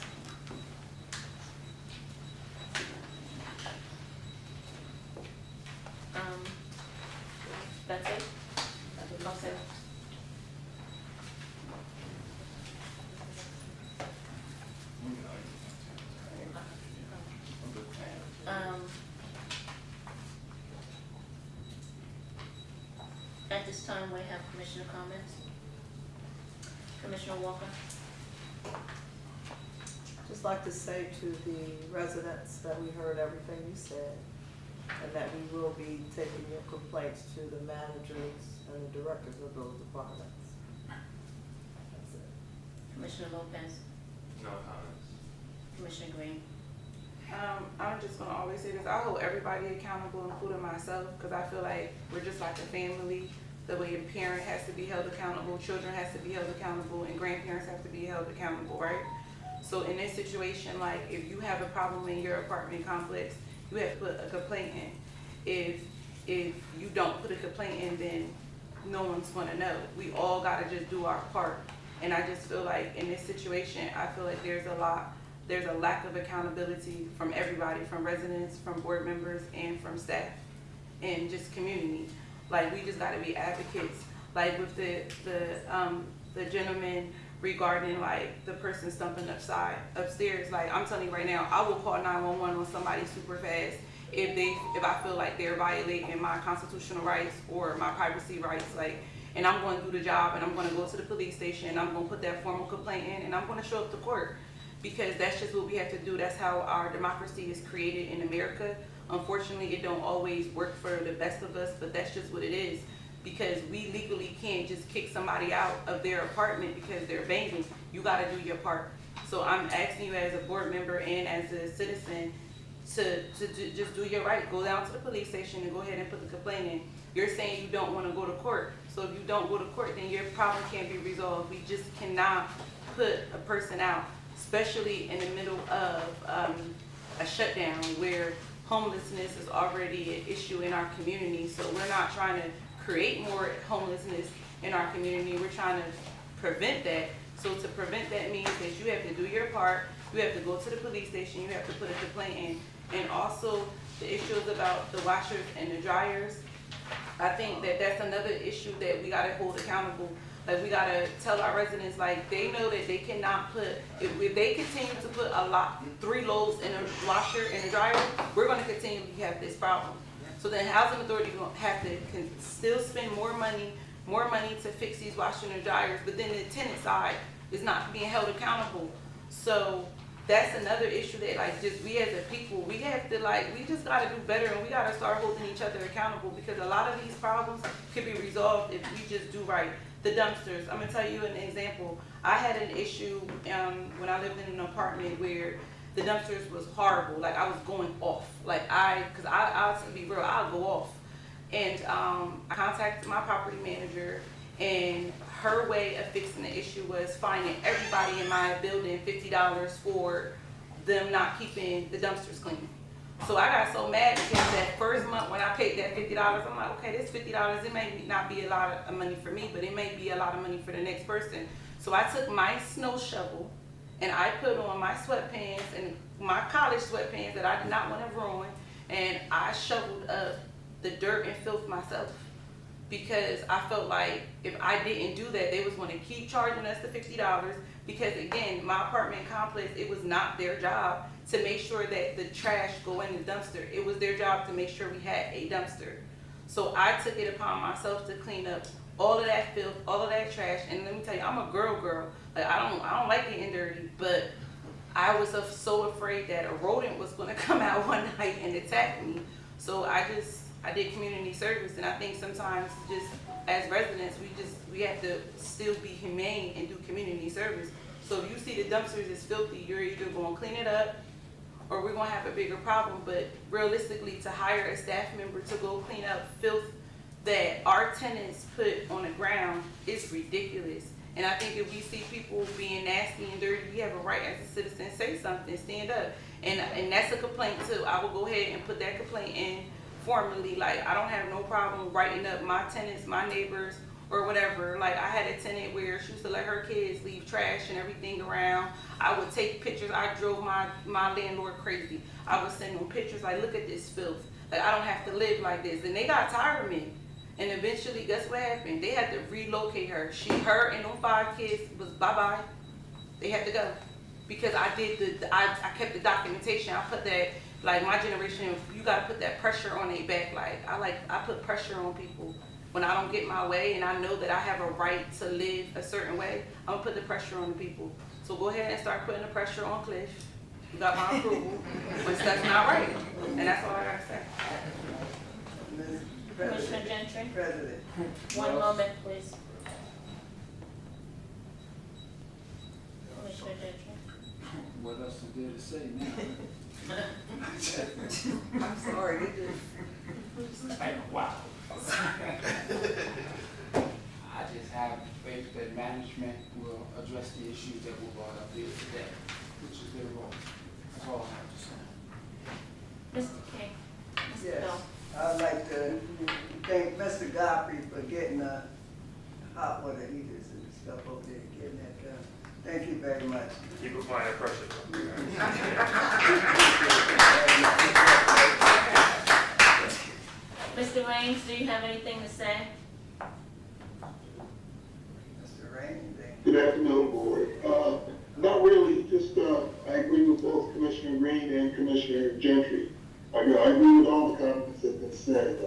That's it? Okay. At this time, we have commissioner comments. Commissioner Walker? Just like to say to the residents that we heard everything you said, and that we will be taking your complaints to the managers and the directors of those departments. That's it. Commissioner Lopez? No comments. Commissioner Green? I'm just gonna always say this, I hold everybody accountable, including myself, because I feel like we're just like a family. The way a parent has to be held accountable, children has to be held accountable, and grandparents have to be held accountable, right? So in this situation, like, if you have a problem in your apartment complex, you have to put a complaint in. If you don't put a complaint in, then no one's gonna know. We all gotta just do our part. And I just feel like in this situation, I feel like there's a lack of accountability from everybody, from residents, from board members, and from staff, and just community. Like, we just gotta be advocates. Like with the gentleman regarding like the person stumping upstairs, like, I'm telling you right now, I will call 911 on somebody super fast if I feel like they're violating my constitutional rights or my privacy rights, like, and I'm going to do the job, and I'm going to go to the police station, and I'm going to put that formal complaint in, and I'm going to show up to court, because that's just what we have to do. That's how our democracy is created in America. Unfortunately, it don't always work for the best of us, but that's just what it is. Because we legally can't just kick somebody out of their apartment because they're banging. You gotta do your part. So I'm asking you as a board member and as a citizen to just do your right. Go down to the police station and go ahead and put the complaint in. You're saying you don't wanna go to court. So if you don't go to court, then your problem can't be resolved. We just cannot put a person out, especially in the middle of a shutdown where homelessness is already an issue in our community. So we're not trying to create more homelessness in our community. We're trying to prevent that. So to prevent that means that you have to do your part. You have to go to the police station. You have to put a complaint in. And also the issues about the washers and the dryers. I think that that's another issue that we gotta hold accountable. Like, we gotta tell our residents, like, they know that they cannot put, if they continue to put 3 loads in a washer and a dryer, we're gonna continue to have this problem. So then housing authority gonna have to still spend more money to fix these washers and dryers, but then the tenant side is not being held accountable. So that's another issue that, like, just we as a people, we have to, like, we just gotta do better, and we gotta start holding each other accountable, because a lot of these problems could be resolved if we just do right. The dumpsters, I'm gonna tell you an example. I had an issue when I lived in an apartment where the dumpsters was horrible. Like, I was going off. Like, cause I'll be real, I'll go off. And I contacted my property manager, and her way of fixing the issue was finding everybody in my building $50 for them not keeping the dumpsters clean. So I got so mad because that first month when I paid that $50, I'm like, okay, this $50, it may not be a lot of money for me, but it may be a lot of money for the next person. So I took my snow shovel and I put on my sweatpants and my college sweatpants that I did not want to ruin, and I shoveled up the dirt and filth myself, because I felt like if I didn't do that, they was going to keep charging us the $50, because again, my apartment complex, it was not their job to make sure that the trash go in the dumpster. It was their job to make sure we had a dumpster. So I took it upon myself to clean up all of that filth, all of that trash. And let me tell you, I'm a girl. Like I don't like getting dirty, but I was so afraid that a rodent was gonna come out one night and attack me. So I did community service, and I think sometimes just as residents, we have to still be humane and do community service. So if you see the dumpsters is filthy, you're either gonna clean it up or we're gonna have a bigger problem. But realistically, to hire a staff member to go clean up filth that our tenants put on the ground is ridiculous. And I think if we see people being nasty and dirty, we have a right as a citizen to say something, stand up. And that's a complaint too. I will go ahead and put that complaint in formally. Like, I don't have no problem writing up my tenants, my neighbors, or whatever. Like, I had a tenant where she used to let her kids leave trash and everything around. I would take pictures. I drove my landlord crazy. I would send them pictures like, look at this filth. Like, I don't have to live like this. And they got tired of me. And eventually, guess what happened? They had to relocate her. Her and them 5 kids was bye-bye. They had to go. Because I kept the documentation. I put that, like, my generation, you gotta put that pressure on their back. I put pressure on people. When I don't get my way and I know that I have a right to live a certain way, I'm gonna put the pressure on the people. So go ahead and start putting the pressure on Cliff. You got my approval, when stuff's not right. And that's all I gotta say. Commissioner Gentry? President. One moment, please. Commissioner Gentry? What else is there to say now? I'm sorry, Wow. I just have faith that management will address the issues that were brought up here today, which is their role. That's all I have to say. Mr. King? Mr. Yes, Bell? I'd like to thank Mr. Godfrey for getting the hot water heaters and stuff over there, getting that done. Thank you very much. Keep applying that pressure. Mr. Raines, do you have anything to say? Mr. Rain, Good afternoon, board. Not really, just, I agree with both Commissioner Green and Commissioner Gentry. I agree with all the comments that have been said.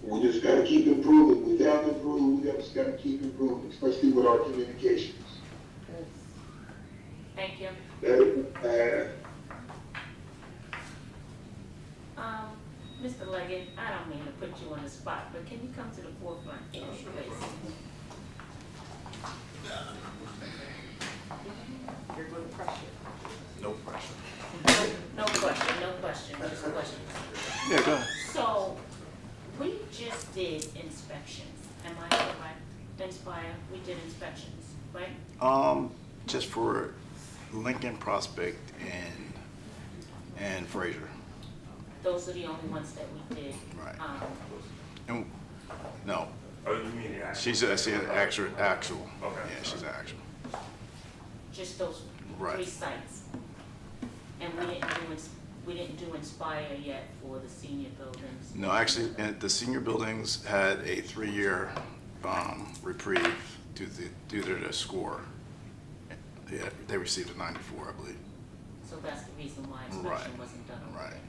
We just gotta keep improving. We have to improve, we just gotta keep improving, especially with our communications. Thank you. Mr. Leggett, I don't mean to put you on the spot, but can you come to the forefront, please? You're going to pressure. No pressure. No question, just a question. Yeah, go ahead. So, we just did inspections, am I correct? Inspire, we did inspections, right? Just for Lincoln, Prospect, and Fraser. Those are the only ones that we did. Right. And, no. Oh, you mean the actual? She's an actual. Okay. Yeah, she's an actual. Just those Right. 3 sites. And we didn't do Inspire yet for the senior buildings. No, actually, the senior buildings had a 3-year reprieve due to their score. Yeah, they received a 94, I believe. So that's the reason why inspection Right. wasn't done. Right.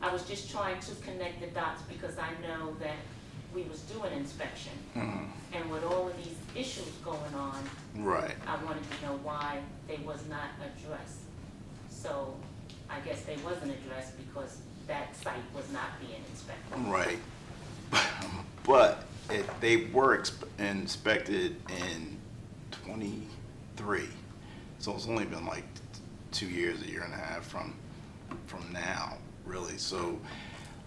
I was just trying to connect the dots because I know that we was doing inspection. Mhm. And with all of these issues going on, Right. I wanted to know why they was not addressed. So I guess they wasn't addressed because that site was not being inspected. Right. But they were inspected in 23. So it's only been like 2 years, a year and a half from now, really. So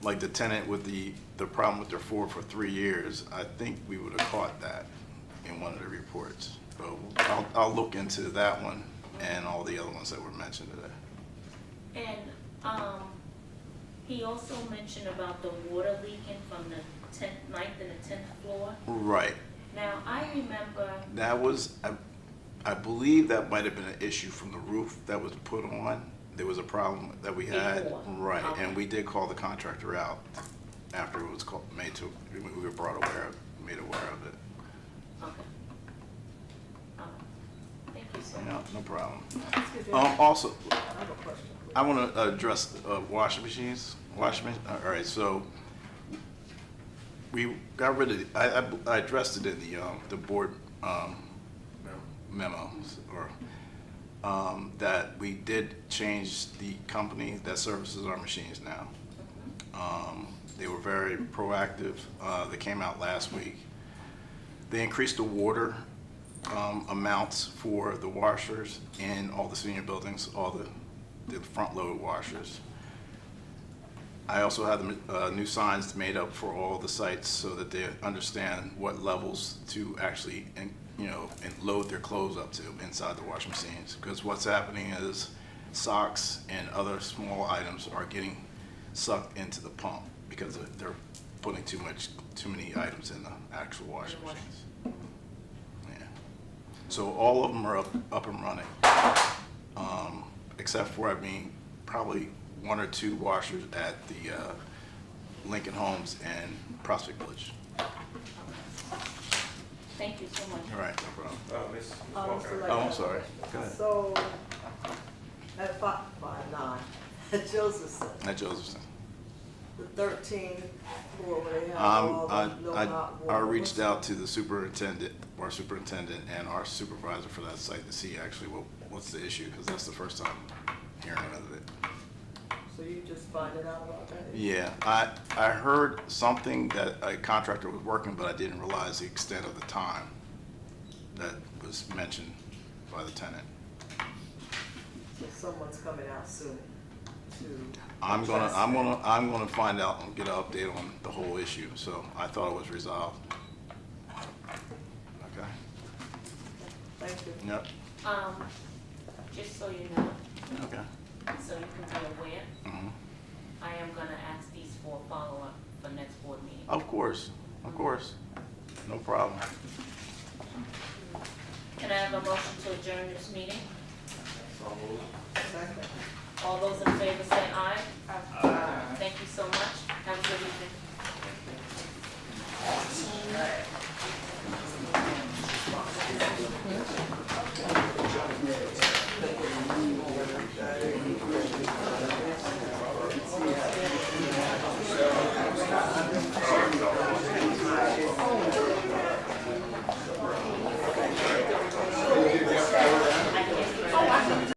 like the tenant with the problem with their for 3 years, I think we would have caught that in one of the reports. But I'll look into that one and all the other ones that were mentioned today. And he also mentioned about the water leaking from the 9th and the 10th floor. Right. Now, I remember, That was, I believe that might have been an issue from the roof that was put on. There was a problem that we had. Before. Right, Okay. and we did call the contractor out after it was we were made aware of it. okay. Thank you, so Yeah, much. no problem. Excuse me, Also, I have a question. I want to address washing machines. All right, so we got rid of. I addressed it in the board memo, or that we did change the company that services our machines now. They were very proactive. They came out last week. They increased the water amounts for the washers in all the senior buildings, all the front-load washers. I also have the new signs made up for all the sites so that they understand what levels to actually, and load their clothes up to inside the washing machines. Because what's happening is socks and other small items are getting sucked into the pump because they're putting too many items in the actual washing machines. Yeah. So all of them are up and running, except for probably 1 or 2 washers at the Lincoln Homes and Prospect Village. Thank you so much. All right, no problem. Ms. Mr. Walker. Lake, Oh, I'm sorry. Go ahead. So, at 559, at Josephson, At Josephson. the 13th floor where they have all the no hot water. I reached out to the superintendent, our superintendent, and our supervisor for that site to see actually what's the issue, because that's the first time hearing of it. So you just finding out about that? Yeah, I heard something that a contractor was working, but I didn't realize the extent of the time that was mentioned by the tenant. So someone's coming out soon to. I'm gonna find out and get an update on the whole issue. So I thought it was resolved. Okay. Thank you. Yep. Just so you know, Okay. so you can be aware, Hmm. I am gonna ask these for a follow-up for next board meeting. Of course. No problem. Can I have a motion to adjourn this meeting? Second. All those in favor say